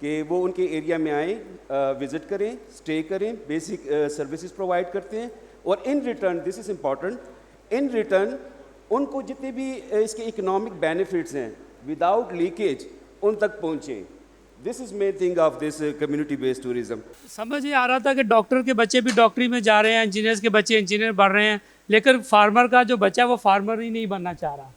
کہ وہ ان کے ایریا میں آئیں, وزٹ کریں, اسٹے کریں, بیسک سروسز پرووائڈ کرتے ہیں, اور in return, this is important, in return ان کو جتنے بھی اس کے اکنامک بینیفٹس ہیں وداؤٹ لیکیج ان تک پہنچیں. This is main thing of this community based tourism. سمجھ یہ آ رہا تھا کہ ڈاکٹر کے بچے بھی ڈاکٹری میں جا رہے ہیں, انجینئرس کے بچے انجینئر بڑھ رہے ہیں, لیکن فارمر کا جو بچہ ہے وہ فارمر ہی نہیں بننا چاہ رہا.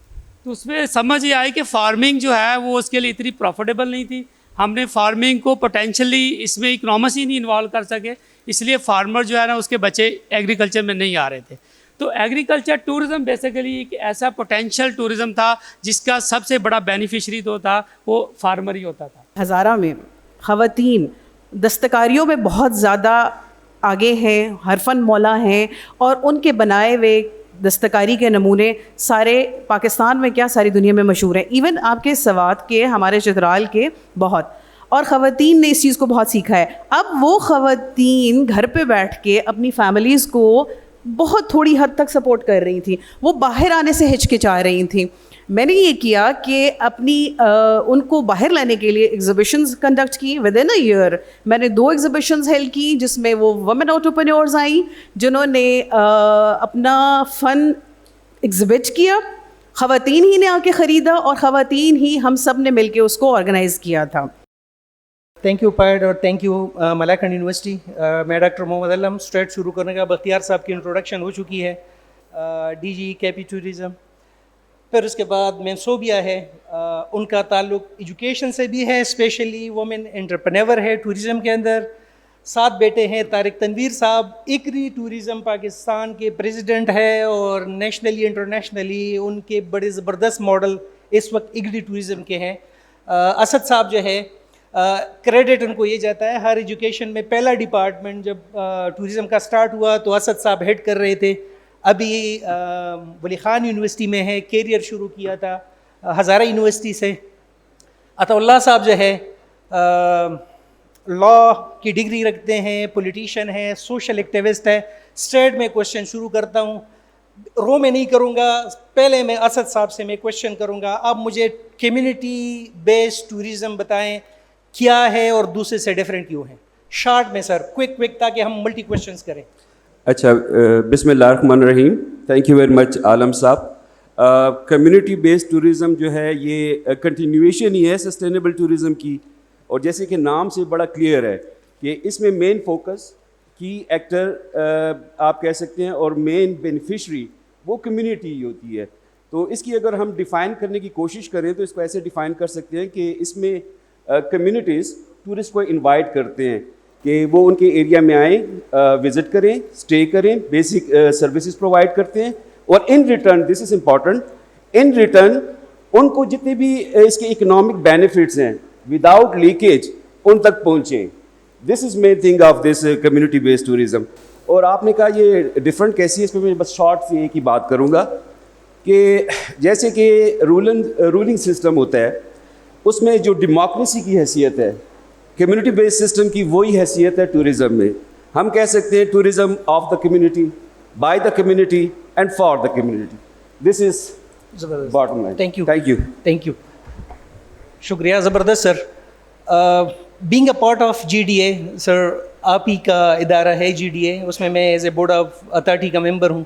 تو اس میں سمجھ یہ آئی کہ فارمنگ جو ہے وہ اس کے لیے اتنی پروفیٹیبل نہیں تھی. ہم نے فارمنگ کو پوٹینشلی اس میں اکنامکس ہی نہیں انوالو کر سکے, اس لیے فارمر جو ہے نا اس کے بچے ایگریکلچر میں نہیں آ رہے تھے. تو ایگریکلچر ٹورزم بیسیکلی ایک ایسا پوٹینشیل ٹورزم تھا جس کا سب سے بڑا بینیفیشری تو تھا وہ فارمر ہی ہوتا تھا. ہزارہ میں خواتین دستکاریوں میں بہت زیادہ آگے ہیں, حرفن مولا ہیں, اور ان کے بنائے ہوئے دستکاری کے نمونے سارے پاکستان میں کیا ساری دنیا میں مشہور ہیں. ایون آپ کے سوات کے, ہمارے چترال کے بہت, اور خواتین نے اس چیز کو بہت سیکھا ہے. اب وہ خواتین گھر پہ بیٹھ کے اپنی فیملیز کو بہت تھوڑی حد تک سپورٹ کر رہی تھیں, وہ باہر آنے سے ہچکچا رہی تھیں. میں نے یہ کیا کہ اپنی ان کو باہر لانے کے لیے ایگزیبیشنز کنڈکٹ کی. ود ان اے ایئر میں نے 2 ایگزیبیشنز ہیلڈ کی جس میں وہ وومن آنٹرپرینیورز آئیں جنہوں نے اپنا فن ایگزیبٹ کیا, خواتین ہی نے آ کے خریدا, اور خواتین ہی ہم سب نے مل کے اس کو آرگنائز کیا تھا. تھینک یو پیڈ اور تھینک یو ملاکنڈ یونیورسٹی. میں ڈاکٹر محمد علم. اسٹریٹ شروع کرنے کا بختیار صاحب کی انٹروڈکشن ہو چکی ہے, ڈی جی کے پی ٹوریزم. پھر اس کے بعد منصوبیہ ہے, ان کا تعلق ایجوکیشن سے بھی ہے, اسپیشلی وومن انٹرپرینور ہے ٹوریزم کے اندر. 7 بیٹے ہیں. طارق تنویر صاحب اکری ٹوریزم پاکستان کے پریزیڈنٹ ہے, اور نیشنلی انٹرنیشنلی ان کے بڑے زبردست ماڈل اس وقت اکری ٹوریزم کے ہیں. اسد صاحب جو ہے, کریڈٹ ان کو یہ جاتا ہے ہر ایجوکیشن میں پہلا ڈپارٹمنٹ جب ٹوریزم کا سٹارٹ ہوا تو اسد صاحب ہیڈ کر رہے تھے. ابھی ولی خان یونیورسٹی میں ہے, کیریئر شروع کیا تھا ہزارہ یونیورسٹی سے. عطا اللہ صاحب جو ہے لاء کی ڈگری رکھتے ہیں, پولیٹیشین ہیں, سوشل ایکٹیوسٹ ہے. اسٹریٹ میں کوشچن شروع کرتا ہوں, رو میں نہیں کروں گا, پہلے میں اسد صاحب سے میں کوشچن کروں گا. آپ مجھے کمیونٹی بیسڈ ٹوریزم بتائیں کیا ہے اور دوسرے سے ڈیفرنٹ کیوں ہے, شارٹ میں سر, کوئک تاکہ ہم ملٹی کویشچنس کریں. اچھا, بسم اللہ الرحمن الرحیم. تھینک یو ویری مچ عالم صاحب. کمیونٹی بیسڈ ٹوریزم جو ہے یہ کنٹینیویشن ہی ہے سسٹینیبل ٹوریزم کی, اور جیسے کہ نام سے بڑا کلیئر ہے کہ اس میں مین فوکس کی ایکٹر آپ کہہ سکتے ہیں اور مین بینیفیشری وہ کمیونٹی ہی ہوتی ہے. تو اس کی اگر ہم ڈیفائن کرنے کی کوشش کریں تو اس کو ایسے ڈیفائن کر سکتے ہیں کہ اس میں کمیونٹیز ٹورسٹ کو انوائٹ کرتے ہیں کہ وہ ان کے ایریا میں آئیں, وزٹ کریں, اسٹے کریں, بیسک سروسز پرووائڈ کرتے ہیں, اور in return, this is important, in return ان کو جتنے بھی اس کے اکنامک بینیفٹس ہیں وداؤٹ لیکیج ان تک پہنچیں. This is main thing of this community based tourism. اور آپ نے کہا یہ ڈفرینٹ کیسی ہے, اس پہ میں بس شارٹ سے ایک ہی بات کروں گا کہ جیسے کہ رولنگ سسٹم ہوتا ہے اس میں جو ڈیموکریسی کی حیثیت ہے, کمیونٹی بیسڈ سسٹم کی وہی حیثیت ہے ٹوریزم میں. ہم کہہ سکتے ہیں tourism of the community, by the community and for the community. This is bottom line. Thank you. شکریہ, زبردست sir. Being a part of G D A sir, آپ ہی کا ادارہ ہے جی ڈی اے, اس میں میں as a board of authority کا ممبر ہوں.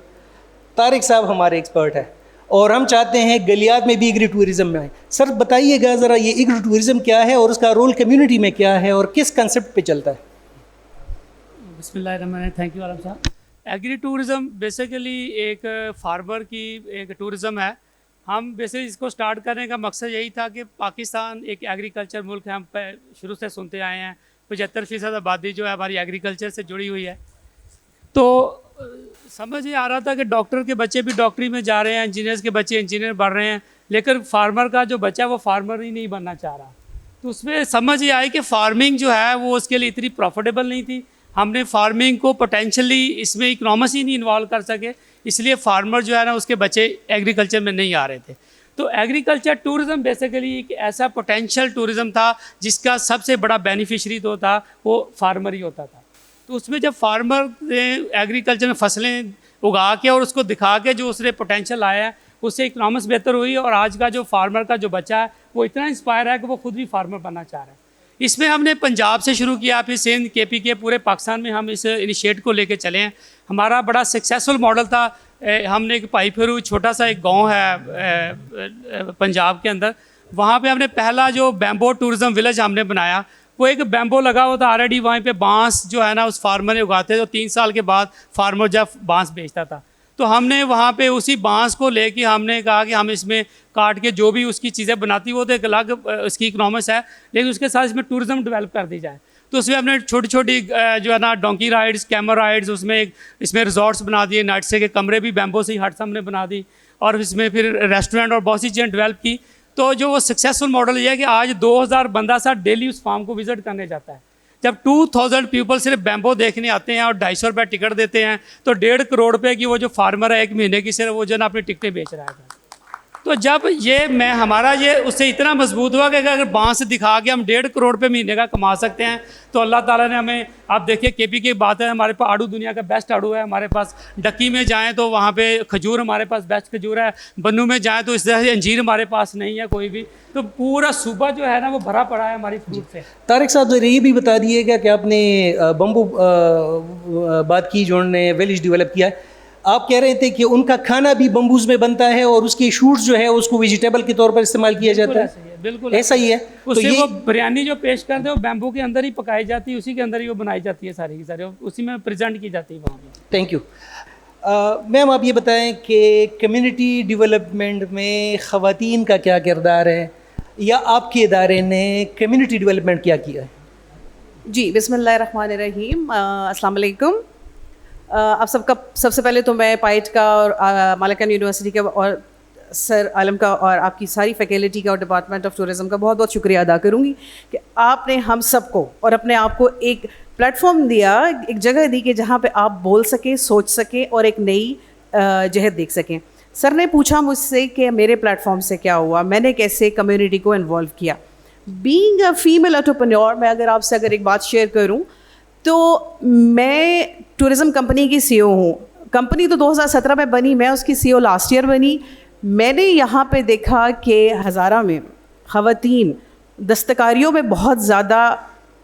طارق صاحب ہمارے ایکسپرٹ ہیں اور ہم چاہتے ہیں گلیات میں بھی ایگری ٹوریزم میں آئیں. سر بتائیے گا ذرا یہ ایگری ٹوریزم کیا ہے اور اس کا رول کمیونٹی میں کیا ہے اور کس کنسیپٹ پہ چلتا ہے؟ بسم اللہ الرحمن الرحیم. تھینک یو عالم صاحب. ایگری ٹوریزم بیسیکلی ایک فارمر کی ایک ٹوریزم ہے. ہم بیسیکلی اس کو سٹارٹ کرنے کا مقصد یہی تھا کہ پاکستان ایک ایگریکلچر ملک ہے. ہم شروع سے سنتے آئے ہیں 75% آبادی جو ہے ہماری ایگریکلچر سے جڑی ہوئی ہے. تو سمجھ یہ آ رہا تھا کہ ڈاکٹر کے بچے بھی ڈاکٹری میں جا رہے ہیں, انجینئرس کے بچے انجینئر بڑھ رہے ہیں, لیکن فارمر کا جو بچہ ہے وہ فارمر ہی نہیں بننا چاہ رہا. تو اس میں سمجھ یہ آئی کہ فارمنگ جو ہے وہ اس کے لیے اتنی پروفیٹیبل نہیں تھی. ہم نے فارمنگ کو پوٹینشلی اس میں اکنامکس ہی نہیں انوالو کر سکے, اس لیے فارمر جو ہے نا اس کے بچے ایگریکلچر میں نہیں آ رہے تھے. تو ایگریکلچر ٹورزم بیسیکلی ایک ایسا پوٹینشیل ٹورزم تھا جس کا سب سے بڑا بینیفیشری تو تھا وہ فارمر ہی ہوتا تھا. تو اس میں جب فارمر نے ایگریکلچر میں فصلیں اگا کے اور اس کو دکھا کے جو اس نے پوٹینشیل آیا ہے اس سے اکنامکس بہتر ہوئی, اور آج کا جو فارمر کا جو بچہ ہے وہ اتنا انسپائر ہے کہ وہ خود بھی فارمر بننا چاہ رہا ہے. اس میں ہم نے پنجاب سے شروع کیا, پھر سندھ, KPK, پورے پاکستان میں ہم اس انیشیٹ کو لے کے چلے ہیں. ہمارا بڑا سکسیسفل ماڈل تھا. ہم نے ایک پائی پھرو چھوٹا سا ایک گاؤں ہے پنجاب کے اندر, وہاں پہ ہم نے پہلا جو بیمبو ٹورزم ولیج ہم نے بنایا. وہ ایک بیمبو لگا ہوا تھا آلریڈی, وہیں پہ بانس جو ہے نا اس فارمر نے اگاتے تھے, 3 سال کے بعد فارمر جب بانس بیچتا تھا, تو ہم نے وہاں پہ اسی بانس کو لے کے ہم نے کہا کہ ہم اس میں کاٹ کے جو بھی اس کی چیزیں بناتی وہ تو ایک الگ اس کی اکنامکس ہے, لیکن اس کے ساتھ اس میں ٹورزم ڈیولپ کر دی جائے. تو اس میں ہم نے چھوٹی چھوٹی جو ہے نا ڈونکی رائڈس, کیمر رائڈس, اس میں ریزورٹس بنا دیے, نائٹ سے کے کمرے بھی بیمبو سے ہی ہٹس ہم نے بنا دی, اور اس میں پھر ریسٹورینٹ اور بہت سی چیزیں ڈیولپ کی. تو جو وہ سکسیزفل ماڈل یہ ہے کہ آج 2000 بندہ سا ڈیلی اس فارم کو وزٹ کرنے جاتا ہے. جب 2000 پیپل صرف بیمبو دیکھنے آتے ہیں اور 250 روپے ٹکٹ دیتے ہیں, تو 1.5 کروڑ روپے کی وہ جو فارمر ہے ایک مہینے کی صرف وہ جو ہے نا اپنی ٹکٹیں بیچ رہا ہے. تو جب یہ ہمارا یہ اس سے اتنا مضبوط ہوا کہ اگر بانس دکھا کے ہم 1.5 کروڑ روپے مہینے کا کما سکتے ہیں, تو اللہ تعالیٰ نے ہمیں, آپ دیکھیے KPK کی بات ہے, ہمارے پاس آڑو دنیا کا بیسٹ آڑو ہے, ہمارے پاس ڈکی میں جائیں تو وہاں پہ کھجور ہمارے پاس بیسٹ کھجور ہے, بنو میں جائیں تو اس طرح سے انجیر ہمارے پاس نہیں ہے کوئی بھی. تو پورا صوبہ جو ہے نا وہ بھرا پڑا ہے ہماری فروٹ سے. طارق صاحب یہ بھی بتا دیے گا کہ آپ نے بمبو بات کی جو انہوں نے ویلیج ڈیولپ کیا ہے, آپ کہہ رہے تھے کہ ان کا کھانا بھی بمبوز میں بنتا ہے اور اس کے شوٹس جو ہے اس کو ویجیٹیبل کے طور پر استعمال کیا جاتا ہے. بالکل ایسا ہی ہے. اس سے وہ بریانی جو پیش کرتے ہیں وہ بیمبو کے اندر ہی پکائی جاتی ہے, اسی کے اندر ہی وہ بنائی جاتی ہے ساری کی ساری, اسی میں پریزنٹ کی جاتی ہے وہاں پہ. Thank you. میم آپ یہ بتائیں کہ کمیونٹی ڈیولپمنٹ میں خواتین کا کیا کردار ہے, یا آپ کے ادارے نے کمیونٹی ڈیولپمنٹ کیا کیا ہے؟ جی بسم اللہ الرحمن الرحیم. السلام علیکم. آپ سب کا سب سے پہلے تو میں پائٹ کا اور مالکان یونیورسٹی کا اور سر عالم کا اور آپ کی ساری فیکلٹی کا اور ڈپارٹمنٹ آف ٹورزم کا بہت بہت شکریہ ادا کروں گی کہ آپ نے ہم سب کو اور اپنے آپ کو ایک پلیٹ فارم دیا, ایک جگہ دی کہ جہاں پہ آپ بول سکیں, سوچ سکیں اور ایک نئی جہت دیکھ سکیں. سر نے پوچھا مجھ سے کہ میرے پلیٹ فارم سے کیا ہوا, میں نے کیسے کمیونٹی کو انوالو کیا. بینگ اے فیمیل انٹرپرینیور, میں اگر ایک بات شیئر کروں تو میں ٹورزم کمپنی کی CEO ہوں. کمپنی تو 2017 میں بنی, میں اس کی CEO لاسٹ ایئر بنی. میں نے یہاں پہ دیکھا کہ ہزارہ میں خواتین دستکاریوں میں بہت زیادہ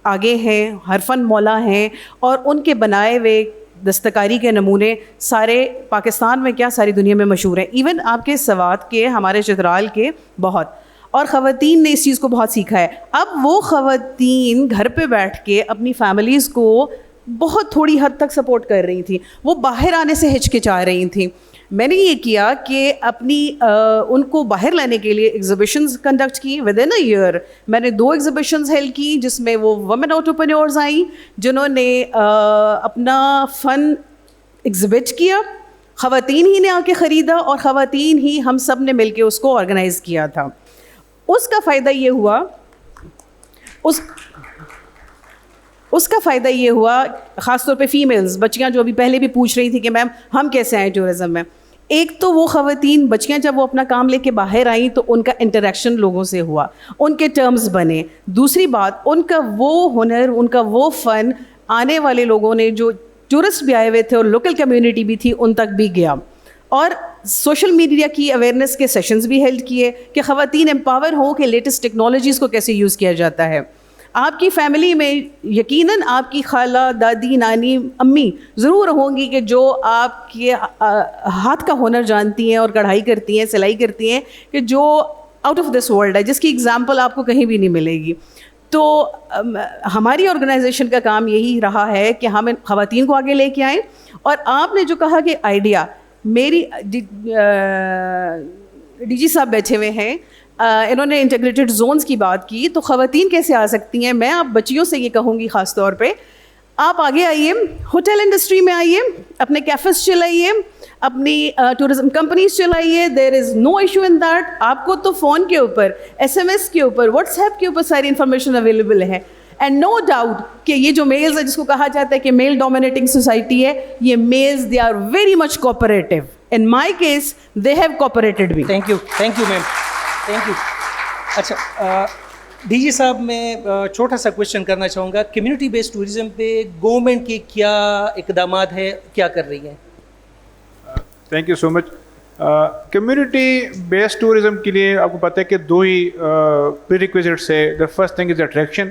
آگے ہیں, حرفن مولا ہیں, اور ان کے بنائے ہوئے دستکاری کے نمونے سارے پاکستان میں کیا ساری دنیا میں مشہور ہیں. ایون آپ کے سوات کے, ہمارے چترال کے بہت, اور خواتین نے اس چیز کو بہت سیکھا ہے. اب وہ خواتین گھر پہ بیٹھ کے اپنی فیملیز کو بہت تھوڑی حد تک سپورٹ کر رہی تھیں, وہ باہر آنے سے ہچکچا رہی تھیں. میں نے یہ کیا کہ اپنی ان کو باہر لانے کے لیے ایگزیبیشنز کنڈکٹ کی. ود ان اے ایئر میں نے 2 ایگزیبیشنز ہیلڈ کی, جس میں وہ ویمن انٹرپرینیورز آئیں جنہوں نے اپنا فن ایگزیبٹ کیا, خواتین ہی نے آ کے خریدا, اور خواتین ہی ہم سب نے مل کے اس کو آرگنائز کیا تھا. اس کا فائدہ یہ ہوا خاص طور پہ فیمیلز, بچیاں جو ابھی پہلے بھی پوچھ رہی تھی کہ میم ہم کیسے آئیں ٹورزم میں. ایک تو وہ خواتین بچیاں جب وہ اپنا کام لے کے باہر آئیں تو ان کا انٹریکشن لوگوں سے ہوا, ان کے ٹرمز بنے. دوسری بات, ان کا وہ ہنر, ان کا وہ فن آنے والے لوگوں نے, جو ٹورسٹ بھی آئے ہوئے تھے اور لوکل کمیونٹی بھی تھی, ان تک بھی گیا. اور سوشل میڈیا کی اویئرنیس کے سیشنز بھی ہیلڈ کیے کہ خواتین امپاور ہوں کہ لیٹسٹ ٹیکنالوجیز کو کیسے یوز کیا جاتا ہے. آپ کی فیملی میں یقیناً آپ کی خالہ, دادی, نانی, امی ضرور ہوں گی کہ جو آپ کے ہاتھ کا ہنر جانتی ہیں اور کڑھائی کرتی ہیں, سلائی کرتی ہیں, کہ جو آؤٹ آف دس ورلڈ ہے, جس کی اگزامپل آپ کو کہیں بھی نہیں ملے گی. تو ہماری آرگنائزیشن کا کام یہی رہا ہے کہ ہم خواتین کو آگے لے کے آئیں. اور آپ نے جو کہا کہ آئیڈیا, میری ڈی جی صاحب بیٹھے ہوئے ہیں, انہوں نے انٹیگریٹڈ زونز کی بات کی, تو خواتین کیسے آ سکتی ہیں. میں آپ بچیوں سے یہ کہوں گی خاص طور پہ, آپ آگے آئیے, ہوٹل انڈسٹری میں آئیے, اپنے کیفز چلائیے, اپنی ٹورزم کمپنیز چلائیے. There is no issue in that. آپ کو تو فون کے اوپر, SMS کے اوپر, واٹس ایپ کے اوپر ساری انفارمیشن اویلیبل ہے. اینڈ نو ڈاؤٹ کہ یہ جو میلز ہے, جس کو کہا جاتا ہے کہ میل ڈومینیٹنگ سوسائٹی ہے, یہ males they are very much cooperative. In my case they have cooperated me. Thank you ma'am, thank you. اچھا ڈی جی صاحب, میں چھوٹا سا کویشچن کرنا چاہوں گا. کمیونٹی بیسڈ ٹوریزم پہ گورنمنٹ کے کیا اقدامات ہیں, کیا کر رہی ہیں؟ Thank you so much. Community based tourism کے لیے آپ کو پتہ ہے کہ 2 ہی پری ریکویزٹس ہے. The first thing is attraction,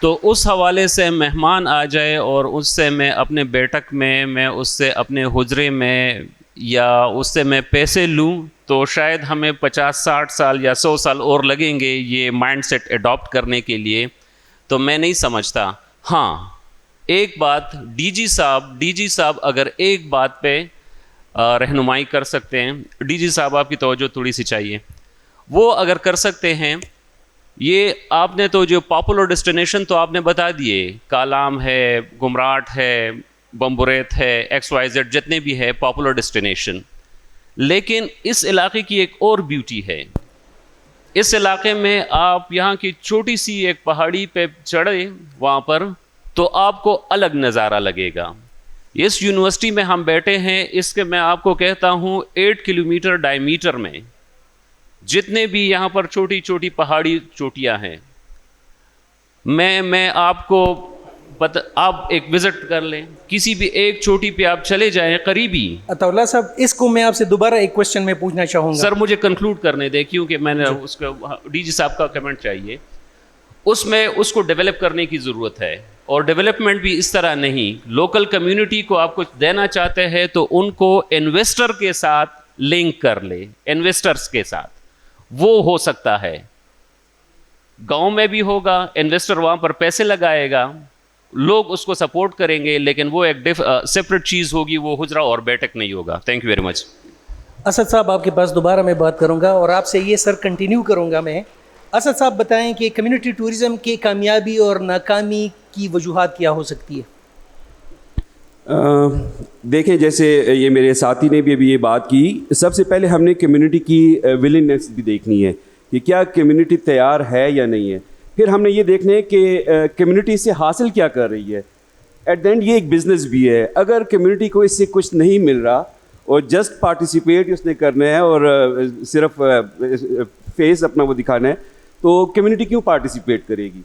تو اس حوالے سے مہمان آ جائے اور اس سے میں اپنے بیٹھک میں اس سے اپنے حجرے میں یا اس سے میں پیسے لوں تو شاید ہمیں 50-60 سال یا 100 سال اور لگیں گے یہ مائنڈ سیٹ اڈاپٹ کرنے کے لیے. تو میں نہیں سمجھتا. ہاں ایک بات ڈی جی صاحب اگر ایک بات پہ رہنمائی کر سکتے ہیں, ڈی جی صاحب آپ کی توجہ تھوڑی سی چاہیے, وہ اگر کر سکتے ہیں. یہ آپ نے تو جو پاپولر ڈیسٹینیشن تو آپ نے بتا دیے, کالام ہے, گمراٹ ہے, بمبوریت ہے, XYZ جتنے بھی ہے پاپولر ڈیسٹینیشن. لیکن اس علاقے کی ایک اور بیوٹی ہے. اس علاقے میں آپ یہاں کی چھوٹی سی ایک پہاڑی پہ چڑھے وہاں پر تو آپ کو الگ نظارہ لگے گا. اس یونیورسٹی میں ہم بیٹھے ہیں, اس کے میں آپ کو کہتا ہوں 8 کلومیٹر ڈائیمیٹر میں جتنے بھی یہاں پر چھوٹی چھوٹی پہاڑی چوٹیاں ہیں, میں آپ کو آپ ایک وزٹ کر لیں, کسی بھی ایک چوٹی پہ آپ چلے جائیں قریبی. عطا اللہ صاحب, اس کو میں آپ سے دوبارہ ایک کوشچن میں پوچھنا چاہوں گا. سر مجھے کنکلوڈ کرنے دیں, کیونکہ میں نے اس کو ڈی جی صاحب کا کمنٹ چاہیے. اس میں اس کو ڈیولپ کرنے کی ضرورت ہے, اور ڈیولپمنٹ بھی اس طرح نہیں. لوکل کمیونٹی کو آپ کچھ دینا چاہتے ہیں تو ان کو انویسٹر کے ساتھ لنک کر لے, انویسٹرز کے ساتھ, وہ ہو سکتا ہے. گاؤں میں بھی ہوگا, انویسٹر وہاں پر پیسے لگائے گا, لوگ اس کو سپورٹ کریں گے, لیکن وہ ایک سیپریٹ چیز ہوگی, وہ حجرہ اور بیٹھک نہیں ہوگا. Thank you very much. Asad صاحب آپ کے پاس دوبارہ میں بات کروں گا, اور آپ سے یہ سر کنٹینیو کروں گا میں. اسد صاحب بتائیں کہ کمیونٹی ٹورزم کی کامیابی اور ناکامی کی وجوہات کیا ہو سکتی ہے؟ دیکھیں, جیسے یہ میرے ساتھی نے بھی ابھی یہ بات کی, سب سے پہلے ہم نے کمیونٹی کی ولنگنیس بھی دیکھنی ہے کہ کیا کمیونٹی تیار ہے یا نہیں ہے. پھر ہم نے یہ دیکھنا ہے کہ کمیونٹی سے حاصل کیا کر رہی ہے. ایٹ دا اینڈ یہ ایک بزنس بھی ہے. اگر کمیونٹی کو اس سے کچھ نہیں مل رہا اور جسٹ پارٹیسپیٹ اس نے کرنا ہے اور صرف فیس اپنا وہ دکھانا ہے, تو کمیونٹی کیوں پارٹیسپیٹ کرے گی؟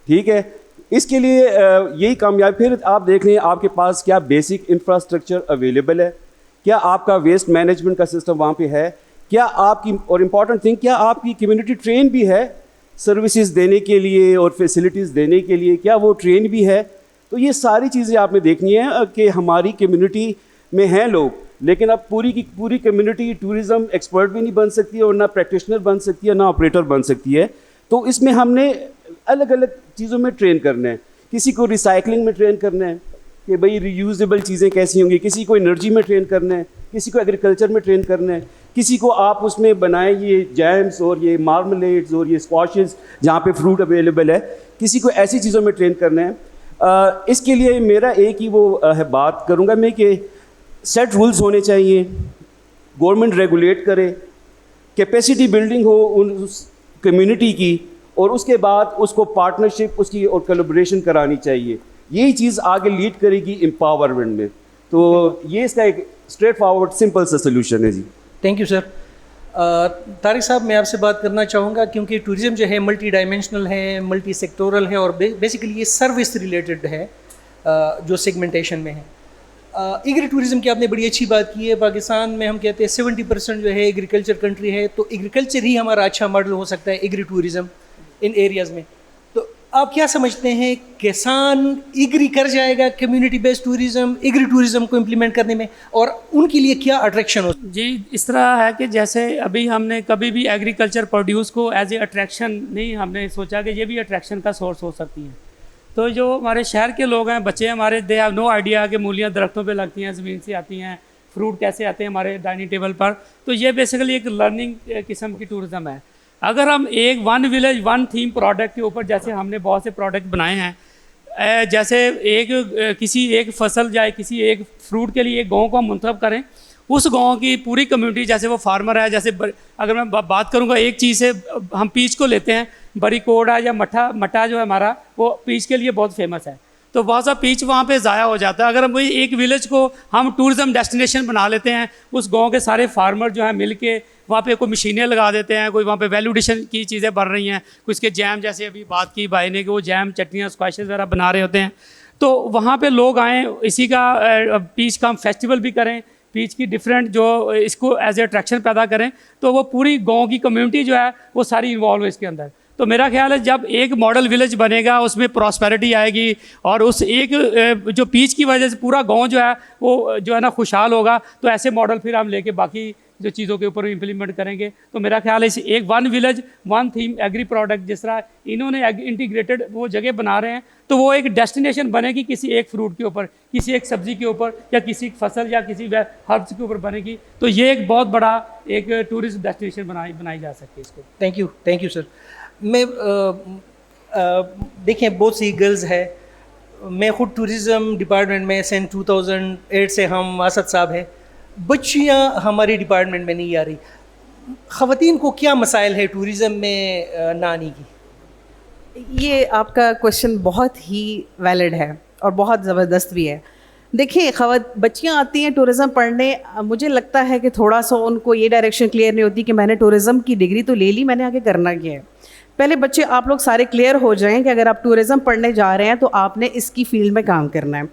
ٹھیک ہے, اس کے لیے یہی کامیاب. پھر آپ دیکھ لیں آپ کے پاس کیا بیسک انفراسٹرکچر اویلیبل ہے, کیا آپ کا ویسٹ مینجمنٹ کا سسٹم وہاں پہ ہے, کیا آپ کی, اور امپورٹنٹ تھنگ, کیا آپ کی کمیونٹی ٹرین بھی ہے سروسز دینے کے لیے اور فیسلٹیز دینے کے لیے, کیا وہ ٹرین بھی ہے. تو یہ ساری چیزیں آپ نے دیکھنی ہے کہ ہماری کمیونٹی میں ہیں لوگ, لیکن اب پوری کی پوری کمیونٹی ٹورزم ایکسپرٹ بھی نہیں بن سکتی ہے, اور نہ پریکٹیشنر بن سکتی ہے, نہ آپریٹر بن سکتی ہے. تو اس میں ہم نے الگ الگ چیزوں میں ٹرین کرنا ہے. کسی کو ریسائکلنگ میں ٹرین کرنا ہے کہ بھئی ری یوزیبل چیزیں کیسی ہوں گی, کسی کو انرجی میں ٹرین کرنا ہے, کسی کو ایگریکلچر میں ٹرین کرنا ہے, کسی کو آپ اس میں بنائیں یہ جیمز اور یہ مارملیڈز اور یہ اسکواشز جہاں پہ فروٹ اویلیبل ہے, کسی کو ایسی چیزوں میں ٹرین کرنا ہے. اس کے لیے میرا ایک ہی وہ بات کروں گا میں کہ سیٹ رولز ہونے چاہیے, گورنمنٹ ریگولیٹ کرے, کیپیسٹی بلڈنگ ہو اس کمیونٹی کی, اور اس کے بعد اس کو پارٹنرشپ اس کی اور کولابریشن کرانی چاہیے. یہی چیز آگے لیڈ کرے گی امپاورمنٹ میں. تو یہ اس کا ایک اسٹریٹ فارورڈ سمپل سا سلوشن ہے. جی تھینک یو سر. طارق صاحب, میں آپ سے بات کرنا چاہوں گا کیونکہ ٹورزم جو ہے ملٹی ڈائمینشنل ہے, ملٹی سیکٹورل ہے, اور بیسیکلی یہ سروس ریلیٹڈ ہے جو سیگمنٹیشن میں ہے. ایگری ٹورزم کی آپ نے بڑی اچھی بات کی ہے. پاکستان میں ہم کہتے ہیں 70% جو ہے ایگریکلچر کنٹری ہے, تو ایگریکلچر ہی ہمارا اچھا ماڈل ہو سکتا ہے ایگری ٹورزم ان ایریاز میں. تو آپ کیا سمجھتے ہیں, کسان ایگری کر جائے گا community based tourism, agri tourism کو امپلیمنٹ کرنے میں, اور ان کے لیے کیا اٹریکشن ہو؟ جی اس طرح ہے کہ جیسے ابھی ہم نے کبھی بھی ایگریکلچر پروڈیوس کو ایز اے اٹریکشن نہیں ہم نے سوچا کہ یہ بھی اٹریکشن کا سورس ہو سکتی ہے. تو جو ہمارے شہر کے لوگ ہیں, بچے ہمارے, دے ہیو نو آئیڈیا کہ مولیاں درختوں پہ لگتی ہیں, زمین سے آتی ہیں, فروٹ کیسے آتے ہیں ہمارے ڈائننگ ٹیبل پر. تو یہ بیسیکلی ایک لرننگ قسم کی ٹورزم ہے. اگر ہم ایک one village one theme product کے اوپر, جیسے ہم نے بہت سے پروڈکٹ بنائے ہیں, جیسے ایک کسی ایک فصل یا کسی ایک فروٹ کے لیے ایک گاؤں کو ہم منتخب کریں, اس گاؤں کی پوری کمیونٹی, جیسے وہ فارمر ہے, جیسے اگر میں بات کروں گا ایک چیز سے, ہم پیچ کو لیتے ہیں, بری کوڑ ہے یا مٹھا جو ہے ہمارا, وہ پیچ کے لیے بہت فیمس ہے. تو بہت سا پیچ وہاں پہ ضائع ہو جاتا ہے. اگر ہم وہی ایک ولیج کو ہم ٹورزم ڈیسٹینیشن بنا لیتے ہیں, اس گاؤں کے سارے فارمر جو ہیں مل کے وہاں پہ کوئی مشینیں لگا دیتے ہیں, کوئی وہاں پہ ویلیو ایڈیشن کی چیزیں بن رہی ہیں, کوئی اس کے جیم, جیسے ابھی بات کی بھائی نے کہ وہ جیم, چٹنیاں, اسکواشز وغیرہ بنا رہے ہوتے ہیں, تو وہاں پہ لوگ آئیں, اسی کا پیچ کا ہم فیسٹیول بھی کریں, پیچ کی ڈفرینٹ جو اس کو ایز اے اٹریکشن پیدا کریں, تو وہ پوری گاؤں کی کمیونٹی جو ہے وہ ساری انوالو ہے اس کے اندر. تو میرا خیال ہے جب ایک ماڈل ولیج بنے گا اس میں پراسپیرٹی آئے گی اور اس ایک جو پیچ کی وجہ سے پورا گاؤں جو ہے وہ جو ہے نا خوشحال ہوگا. تو ایسے ماڈل پھر ہم لے کے باقی جو چیزوں کے اوپر امپلیمنٹ کریں گے. تو میرا خیال ہے اس ایک one village one theme agri product جس طرح انہوں نے انٹیگریٹڈ وہ جگہ بنا رہے ہیں تو وہ ایک ڈیسٹینیشن بنے گی کسی ایک فروٹ کے اوپر, کسی ایک سبزی کے اوپر, یا کسی ایک فصل یا کسی ہربس کے اوپر بنے گی. تو یہ ایک بہت بڑا ایک ٹورسٹ ڈیسٹینیشن بنائی جا سکتی ہے اس کو. تھینک یو سر. میں دیکھیں بہت سی گرلز ہے, میں خود ٹورزم ڈپارٹمنٹ میں سن 2008 سے ہم اسد صاحب ہیں, بچیاں ہماری ڈپارٹمنٹ میں نہیں آ رہی. خواتین کو کیا مسائل ہے ٹورزم میں نہ آنے کی؟ یہ آپ کا کویشچن بہت ہی ویلڈ ہے اور بہت زبردست بھی ہے. دیکھیں بچیاں آتی ہیں ٹورزم پڑھنے, مجھے لگتا ہے کہ تھوڑا سا ان کو یہ ڈائریکشن کلیئر نہیں ہوتی کہ میں نے ٹورزم کی ڈگری تو لے لی, میں نے آگے کرنا کیا ہے. پہلے بچے آپ لوگ سارے کلیئر ہو جائیں کہ اگر آپ ٹورزم پڑھنے جا رہے ہیں تو آپ نے اس کی فیلڈ میں کام کرنا ہے.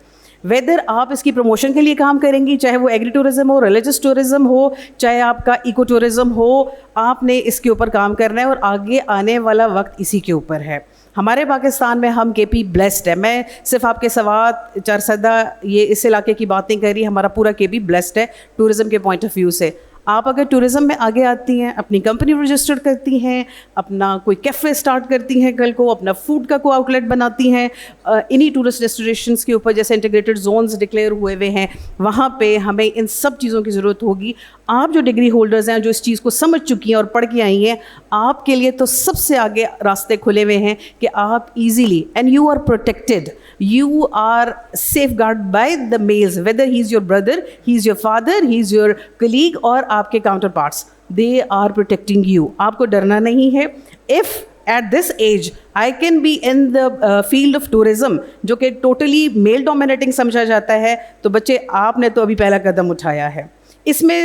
ویدر آپ اس کی پروموشن کے لیے کام کریں گی, چاہے وہ ایگری ٹورزم ہو, ریلیجس ٹورزم ہو, چاہے آپ کا ایکو ٹورزم ہو, آپ نے اس کے اوپر کام کرنا ہے اور آگے آنے والا وقت اسی کے اوپر ہے. ہمارے پاکستان میں ہم کے پی بلیسڈ ہے. میں صرف آپ کے سوات چارسدہ یہ اس علاقے کی بات نہیں کر رہی, ہمارا پورا کے پی بلیسڈ ہے ٹورزم کے پوائنٹ آف ویو سے. آپ اگر ٹورزم میں آگے آتی ہیں, اپنی کمپنی رجسٹر کرتی ہیں, اپنا کوئی کیفے اسٹارٹ کرتی ہیں, کل کو اپنا فوڈ کا کوئی آؤٹ لیٹ بناتی ہیں انہی ٹورسٹ ڈیسٹینیشنس کے اوپر, جیسے انٹیگریٹڈ زونز ڈکلیئر ہوئے ہیں, وہاں پہ ہمیں ان سب چیزوں کی ضرورت ہوگی. آپ جو ڈگری ہولڈرز ہیں, جو اس چیز کو سمجھ چکی ہیں اور پڑھ کے آئی ہیں, آپ کے لیے تو سب سے آگے راستے کھلے ہوئے ہیں کہ آپ easily and you are protected, you are safeguard by the males, whether he is your brother, he is your father, he is your colleague, اور آپ کے counterparts, they are protecting you. آپ کو ڈرنا نہیں ہے. If at this age I can be in the field of tourism جو کہ ٹوٹلی میل ڈومینیٹنگ سمجھا جاتا ہے, تو بچے آپ نے تو ابھی پہلا قدم اٹھایا ہے. اس میں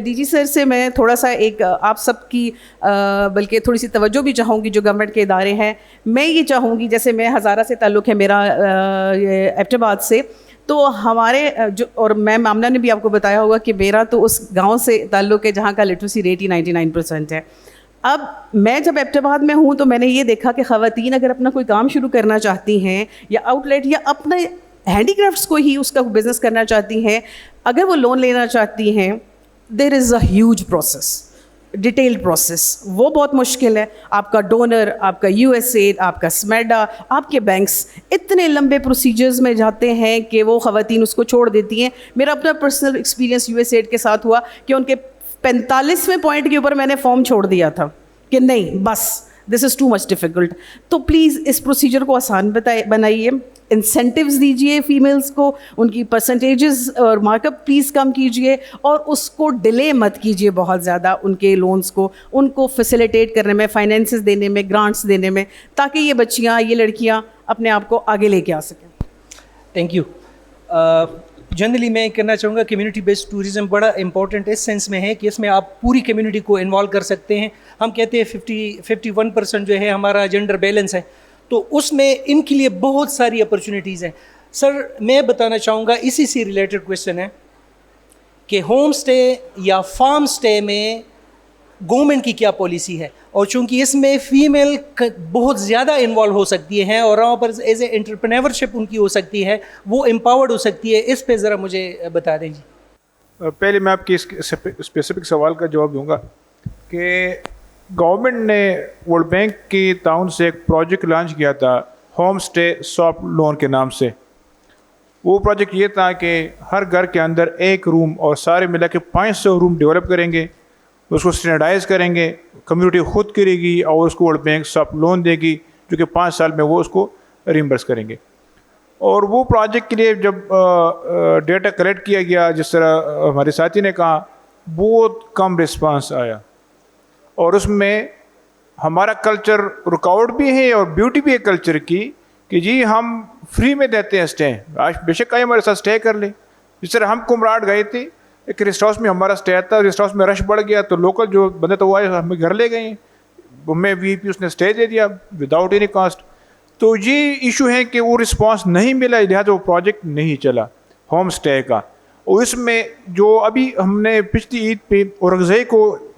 ڈی جی سر سے میں تھوڑا سا ایک آپ سب کی بلکہ تھوڑی سی توجہ بھی چاہوں گی جو گورنمنٹ کے ادارے ہیں. میں یہ چاہوں گی, جیسے میں ہزارہ سے تعلق ہے میرا ایبٹ آباد سے, تو ہمارے جو, اور میم آمنہ نے بھی آپ کو بتایا ہوگا کہ میرا تو اس گاؤں سے تعلق ہے جہاں کا لٹریسی ریٹ ہی 99% ہے. اب میں جب ایبٹ آباد میں ہوں تو میں نے یہ دیکھا کہ خواتین اگر اپنا کوئی کام شروع کرنا چاہتی ہیں یا آؤٹ لیٹ یا اپنے ہینڈی کرافٹس کو ہی اس کا بزنس کرنا چاہتی ہیں, اگر وہ لون لینا چاہتی ہیں, there is a huge process, detailed process, وہ بہت مشکل ہے. آپ کا ڈونر, آپ کا یو ایس ایڈ, آپ کا سمیڈا, آپ کے بینکس اتنے لمبے پروسیجرز میں جاتے ہیں کہ وہ خواتین اس کو چھوڑ دیتی ہیں. میرا اپنا personal experience USAID کے ساتھ ہوا کہ ان کے 45ویں پوائنٹ کے اوپر میں نے فارم چھوڑ دیا تھا کہ نہیں بس دس از ٹو مچ ڈیفیکلٹ. تو پلیز اس پروسیجر کو آسان بنائیے, انسینٹیوز دیجیے فیمیلز کو, ان کی پرسنٹیجز اور مارک اپ پلیز کم کیجیے, اور اس کو ڈیلے مت کیجیے بہت زیادہ ان کے لونز کو, ان کو فیسیلیٹیٹ کرنے میں, فائنینسز دینے میں, گرانٹس دینے میں, تاکہ یہ بچیاں, یہ لڑکیاں اپنے آپ کو آگے لے کے آ سکیں. Thank you. جنرلی میں کہنا چاہوں گا کمیونٹی بیسڈ ٹورزم بڑا امپورٹنٹ اس سینس میں ہے کہ اس میں آپ پوری کمیونٹی کو انوالو کر سکتے ہیں. ہم کہتے ہیں 51% جو ہے ہمارا جینڈر بیلنس ہے, تو اس میں ان کے لیے بہت ساری اپرچونیٹیز ہیں. سر میں بتانا چاہوں گا اسی سے ریلیٹڈ کویشچن ہے کہ ہوم اسٹے یا فارم اسٹے میں گورنمنٹ کی کیا پالیسی ہے, اور چونکہ اس میں فیمیل بہت زیادہ انوالو ہو سکتی ہیں اور وہاں پر ایز اے انٹرپرینورشپ ان کی ہو سکتی ہے, وہ امپاورڈ ہو سکتی ہے, اس پہ ذرا مجھے بتا دیں جی. پہلے میں آپ کی اس اسپیسیفک سوال کا جواب دوں گا کہ گورنمنٹ نے ورلڈ بینک کی تعاون سے ایک پروجیکٹ لانچ کیا تھا ہوم اسٹے سافٹ لون کے نام سے. وہ پروجیکٹ یہ تھا کہ ہر گھر کے اندر ایک روم اور سارے ملا کے 500 روم ڈیولپ کریں گے, اس کو اسٹینڈرڈائز کریں گے, کمیونٹی خود کرے گی اور اس کو ورلڈ بینک سافٹ لون دے گی جو کہ 5 سال میں وہ اس کو ریمبرس کریں گے. اور وہ پروجیکٹ کے لیے جب ڈیٹا کلیکٹ کیا گیا, جس طرح ہمارے ساتھی نے کہا, بہت کم رسپانس آیا. اور اس میں ہمارا کلچر رکاوٹ بھی ہے اور بیوٹی بھی ہے کلچر کی کہ جی ہم فری میں دیتے ہیں اسٹے, آج بے شک آئے ہمارے ساتھ اسٹے کر لیں. جس طرح ہم کمراٹ گئے تھے, ایک ریسٹ ہاؤس میں ہمارا اسٹے تھا, ریسٹ ہاؤس میں رش بڑھ گیا تو لوکل جو بندے تو وہ آئے ہمیں گھر لے گئے, ہمیں وی پی اس نے اسٹے دے دیا وداؤٹ اینی کاسٹ. تو یہ ایشو ہے کہ وہ رسپانس نہیں ملا, لہٰذا وہ پروجیکٹ نہیں چلا ہوم اسٹے کا. اور اس میں جو ابھی ہم نے پچھلی عید پہ اورنگزئی کو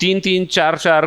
3-3, 4-4,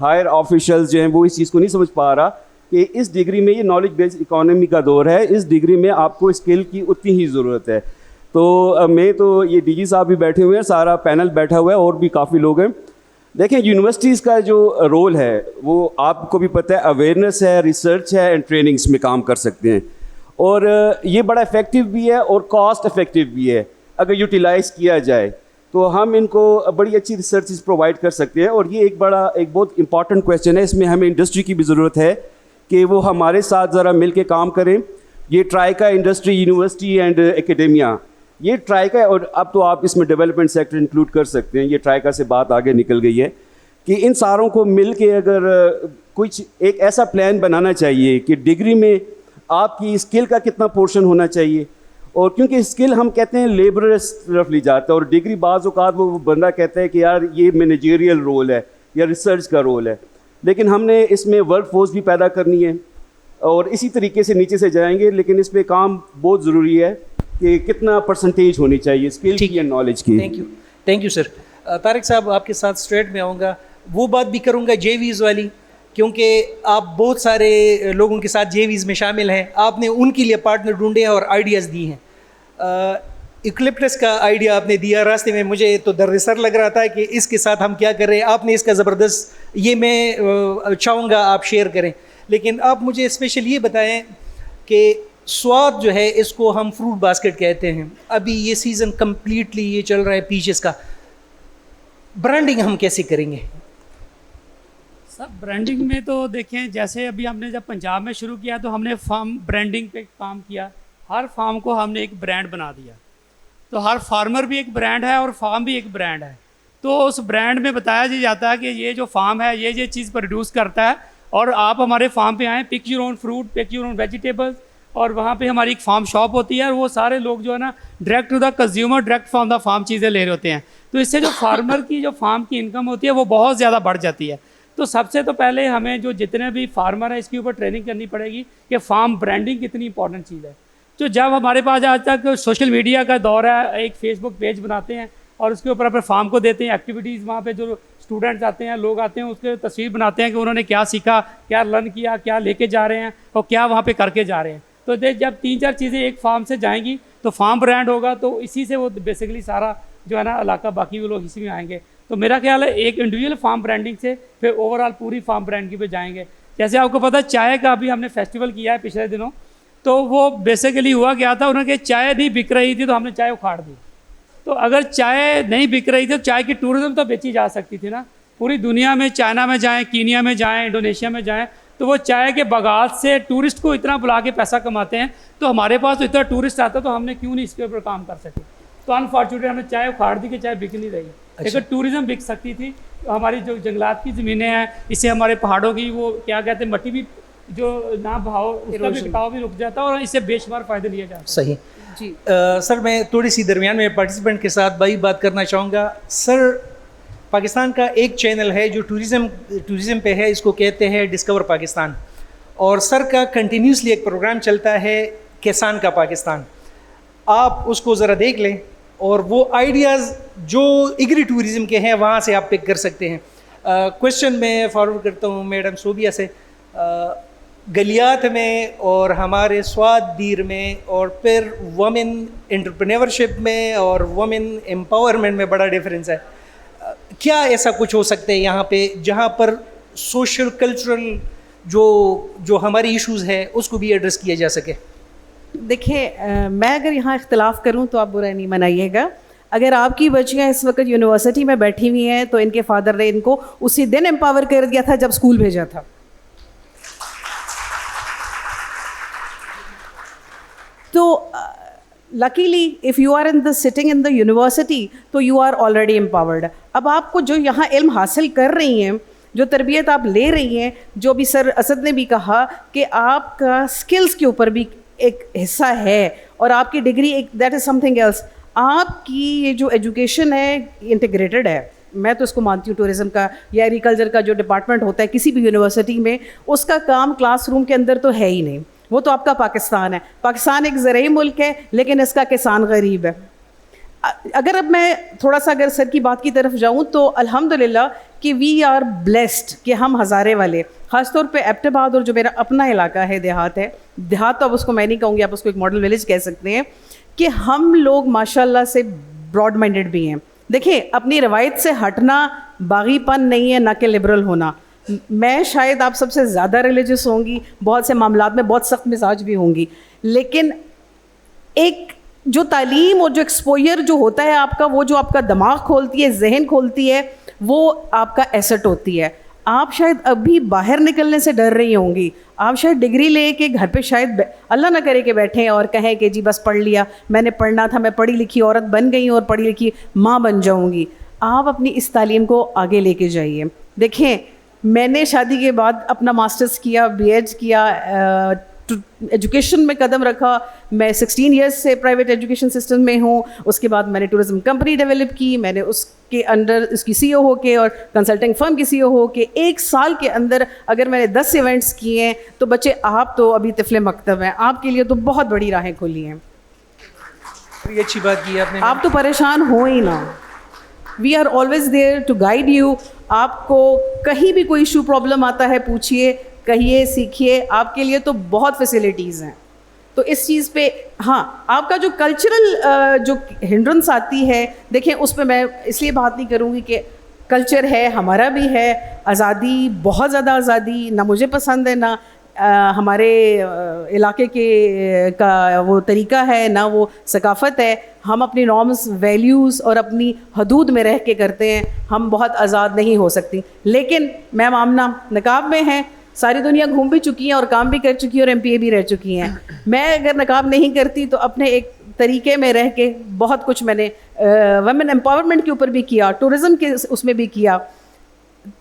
ہائر آفیشلز جو ہیں وہ اس چیز کو نہیں سمجھ پا رہا کہ اس ڈگری میں یہ نالج بیسڈ اکانومی کا دور ہے, اس ڈگری میں آپ کو اسکل کی اتنی ہی ضرورت ہے. تو میں تو یہ ڈی جی صاحب بھی بیٹھے ہوئے ہیں, سارا پینل بیٹھا ہوا ہے, اور بھی کافی لوگ ہیں. دیکھیں یونیورسٹیز کا جو رول ہے وہ آپ کو بھی پتہ ہے, اویئرنیس ہے, ریسرچ ہے اینڈ ٹریننگس میں کام کر سکتے ہیں, اور یہ بڑا افیکٹو بھی ہے اور کاسٹ افیکٹو بھی ہے. اگر یوٹیلائز کیا جائے تو ہم ان کو بڑی اچھی ریسرچز پرووائڈ کر سکتے ہیں. اور یہ ایک بہت امپورٹنٹ کویسچن ہے, اس میں ہمیں انڈسٹری کی بھی ضرورت ہے کہ وہ ہمارے ساتھ ذرا مل کے کام کریں. یہ troika industry, university and academia, یہ ٹرائیکا, اور اب تو آپ اس میں ڈیولپمنٹ سیکٹر انکلوڈ کر سکتے ہیں, یہ ٹرائیکا سے بات آگے نکل گئی ہے کہ ان ساروں کو مل کے اگر کچھ ایک ایسا پلان بنانا چاہیے کہ ڈگری میں آپ کی اسکل کا کتنا پورشن ہونا چاہیے. اور کیونکہ اسکل ہم کہتے ہیں لیبرس طرف لی جاتا ہے, اور ڈگری بعض اوقات وہ بندہ کہتا ہے کہ یار یہ مینیجریل رول ہے یا ریسرچ کا رول ہے, لیکن ہم نے اس میں ورک فورس بھی پیدا کرنی ہے, اور اسی طریقے سے نیچے سے جائیں گے. لیکن اس پہ کام بہت ضروری ہے کہ کتنا پرسنٹیج ہونی چاہیے اسکل کی یا نالج کی. تھینک یو سر. طارق صاحب آپ کے ساتھ اسٹریٹ میں آؤں گا, وہ بات بھی کروں گا جے ویز والی, کیونکہ آپ بہت سارے لوگوں کے ساتھ جے ویز میں شامل ہیں, آپ نے ان کے لیے پارٹنر ڈھونڈے ہیں اور آئیڈیاز دی ہیں. ایکلپٹس کا آئیڈیا آپ نے دیا راستے میں, مجھے تو در سر لگ رہا تھا کہ اس کے ساتھ ہم کیا کر رہے ہیں. آپ نے اس کا زبردست, یہ میں چاہوں گا آپ شیئر کریں. لیکن آپ مجھے اسپیشل یہ بتائیں کہ سواد جو ہے اس کو ہم فروٹ باسکٹ کہتے ہیں, ابھی یہ سیزن کمپلیٹلی یہ چل رہا ہے پیچز کا, برانڈنگ ہم کیسے کریں گے؟ سب برانڈنگ میں تو دیکھیں, جیسے ابھی ہم نے جب پنجاب میں شروع کیا تو ہم نے فارم برانڈنگ پہ کام کیا. ہر فارم کو ہم نے ایک برانڈ بنا دیا, تو ہر فارمر بھی ایک برانڈ ہے اور فارم بھی ایک برانڈ ہے. تو اس برانڈ میں بتایا جاتا ہے کہ یہ جو فارم ہے یہ چیز پروڈیوس کرتا ہے, اور آپ ہمارے فارم پہ آئیں, pick your own fruit, pick your own vegetables, اور وہاں پہ ہماری ایک فارم شاپ ہوتی ہے, اور وہ سارے لوگ جو ہے نا direct to the consumer, direct from the farm چیزیں لے رہے ہوتے ہیں. تو اس سے جو فارمر کی جو فارم کی انکم ہوتی ہے وہ بہت زیادہ بڑھ جاتی ہے. تو سب سے تو پہلے ہمیں جو جتنے بھی فارمر ہیں اس کے اوپر ٹریننگ کرنی پڑے گی کہ فارم برانڈنگ کتنی امپورٹنٹ چیز ہے. تو جب ہمارے پاس آج تک سوشل میڈیا کا دور ہے, ایک فیس بک پیج بناتے ہیں اور اس کے اوپر اپنے فارم کو دیتے ہیں, ایکٹیویٹیز وہاں پہ جو اسٹوڈنٹس آتے ہیں, لوگ آتے ہیں, اس کے تصویر بناتے ہیں کہ انہوں نے کیا سیکھا, کیا لرن کیا, کیا لے کے جا رہے ہیں اور کیا وہاں پہ کر کے جا رہے ہیں. تو جب 3-4 چیزیں ایک فارم سے جائیں گی تو فارم برانڈ ہوگا, تو اسی سے وہ بیسیکلی سارا جو ہے نا علاقہ, باقی وہ لوگ اسی میں آئیں گے. تو میرا خیال ہے ایک انڈیویجول فارم برانڈنگ سے پھر اوور آل پوری فارم برانڈنگ پہ جائیں گے. جیسے آپ کو پتہ ہے چائے کا ابھی ہم نے فیسٹیول کیا ہے پچھلے دنوں, تو وہ بیسیکلی ہوا کیا تھا, انہوں نے کہ چائے نہیں بک رہی تھی تو ہم نے چائے اکھاڑ دی. تو اگر چائے نہیں بک رہی تھی تو چائے کی ٹورزم تو بیچی جا سکتی تھی نا. پوری دنیا میں چائنا میں جائیں, کینیا میں جائیں, انڈونیشیا میں جائیں, تو وہ چائے کے باغات سے ٹورسٹ کو اتنا بلا کے پیسہ کماتے ہیں. تو ہمارے پاس تو اتنا ٹورسٹ آتا تو ہم نے کیوں نہیں اس کے اوپر کام کر سکے. تو انفارچونیٹلی ہم نے چائے اکھاڑ دی کہ چائے بک نہیں رہی. اگر ٹورزم بک سکتی تھی, ہماری جو جنگلات کی زمینیں ہیں, اس سے ہمارے پہاڑوں کی وہ کیا کہتے ہیں مٹی بھی جو نہ بہاؤ, اس کا بھی کٹاؤ بھی رک جاتا اور اس سے بے شمار فائدے لیا جاتا. صحیح جی. سر میں تھوڑی سی درمیان میں پارٹیسپینٹ کے ساتھ بھائی بات کرنا چاہوں گا. سر پاکستان کا ایک چینل ہے جو ٹورزم پہ ہے, اس کو کہتے ہیں ڈسکور پاکستان, اور سر کا کنٹینیوسلی ایک پروگرام چلتا ہے کسان کا پاکستان. آپ اس کو ذرا دیکھ لیں, اور وہ آئیڈیاز جو ایگری ٹورزم کے ہیں وہاں سے آپ پک کر سکتے ہیں. کویشچن میں فارورڈ کرتا ہوں میڈم صوبیہ سے. گلیات میں اور ہمارے سواد دیر میں اور پھر وومن انٹرپرینورشپ میں اور وومن امپاورمنٹ میں بڑا ڈفرینس ہے. کیا ایسا کچھ ہو سکتا ہے یہاں پہ جہاں پر سوشل کلچرل جو ہماری ایشوز ہے اس کو بھی ایڈریس کیا جا سکے؟ دیکھیں, میں اگر یہاں اختلاف کروں تو آپ برا نہیں منائیے گا. اگر آپ کی بچیاں اس وقت یونیورسٹی میں بیٹھی ہوئی ہیں تو ان کے فادر نے ان کو اسی دن امپاور کر دیا تھا جب اسکول بھیجا تھا. تو luckily if you are sitting in the university تو یو آر آلریڈی امپاورڈ. اب آپ کو جو یہاں علم حاصل کر رہی ہیں, جو تربیت آپ لے رہی ہیں, جو بھی سر اسد نے بھی کہا کہ آپ کا اسکلس کے اوپر بھی ایک حصہ ہے, اور آپ کی ڈگری ایک that is something else. آپ کی یہ جو ایجوکیشن ہے انٹیگریٹڈ ہے. میں تو اس کو مانتی ہوں ٹورزم کا یا ایگریکلچر کا جو ڈپارٹمنٹ ہوتا ہے کسی بھی یونیورسٹی میں, اس کا کام کلاس روم کے اندر تو ہے ہی نہیں. وہ تو آپ کا پاکستان ہے. پاکستان ایک زرعی ملک ہے لیکن اس کا کسان غریب ہے. اگر اب میں تھوڑا سا اگر سر کی بات کی طرف جاؤں تو الحمدللہ کہ وی آر بلیسڈ کہ ہم ہزارے والے, خاص طور پہ ایبٹ آباد اور جو میرا اپنا علاقہ ہے, دیہات ہے, دیہات تو اب اس کو میں نہیں کہوں گی, آپ اس کو ایک ماڈل ولیج کہہ سکتے ہیں, کہ ہم لوگ ماشاء اللہ سے براڈ مائنڈیڈ بھی ہیں. دیکھیں اپنی روایت سے ہٹنا باغی پن نہیں ہے, نہ کہ لبرل ہونا. میں شاید آپ سب سے زیادہ ریلیجس ہوں گی, بہت سے معاملات میں بہت سخت مزاج بھی ہوں گی, لیکن ایک جو تعلیم اور جو ایکسپوئر جو ہوتا ہے آپ کا, وہ جو آپ کا دماغ کھولتی ہے, ذہن کھولتی ہے, وہ آپ کا ایسٹ ہوتی ہے. آپ شاید ابھی باہر نکلنے سے ڈر رہی ہوں گی, آپ شاید ڈگری لے کے گھر پہ شاید اللہ نہ کرے کہ بیٹھیں اور کہیں کہ جی بس پڑھ لیا, میں نے پڑھنا تھا, میں پڑھی لکھی عورت بن گئی اور پڑھی لکھی ماں بن جاؤں گی. آپ اپنی اس تعلیم کو آگے لے کے جائیے. دیکھیں میں نے شادی کے بعد اپنا ماسٹرز کیا, بی ایڈ کیا, ایجوکیشن میں قدم رکھا. میں 16 ایئرس سے پرائیویٹ ایجوکیشن سسٹم میں ہوں. اس کے بعد میں نے ٹورزم کمپنی ڈیولپ کی, میں نے اس کے انڈر اس کی سی او ہو کے اور کنسلٹنگ فرم کی سی او ہو کے 1 سال کے اندر اگر میں نے 10 ایونٹس کیے ہیں تو بچے آپ تو ابھی طفل مکتب ہیں, آپ کے لیے تو بہت بڑی راہیں کھلی ہیں. یہ اچھی بات کی آپ نے. آپ تو پریشان ہو ہی نہ, we are always there to guide you. آپ کو کہیں بھی کوئی ایشو پرابلم آتا ہے پوچھیے, کہیے, سیکھیے, آپ کے لیے تو بہت فیسلٹیز ہیں. تو اس چیز پہ ہاں آپ کا جو کلچرل جو ہنڈرنس آتی ہے, دیکھیں اس پہ میں اس لیے بات نہیں کروں گی کہ کلچر ہے ہمارا بھی ہے, آزادی, بہت زیادہ آزادی, نہ مجھے پسند ہے نہ ہمارے علاقے کے کا وہ طریقہ ہے, نہ وہ ثقافت ہے. ہم اپنی نارمز, ویلیوز اور اپنی حدود میں رہ کے کرتے ہیں, ہم بہت آزاد نہیں ہو سکتی. لیکن میم آمنہ نقاب میں ہیں, ساری دنیا گھوم بھی چکی ہیں اور کام بھی کر چکی ہیں اور MPA بھی رہ چکی ہیں. میں اگر نقاب نہیں کرتی تو اپنے ایک طریقے میں رہ کے بہت کچھ میں نے ویمن امپاورمنٹ کے اوپر بھی کیا, ٹورزم کے اس میں بھی کیا.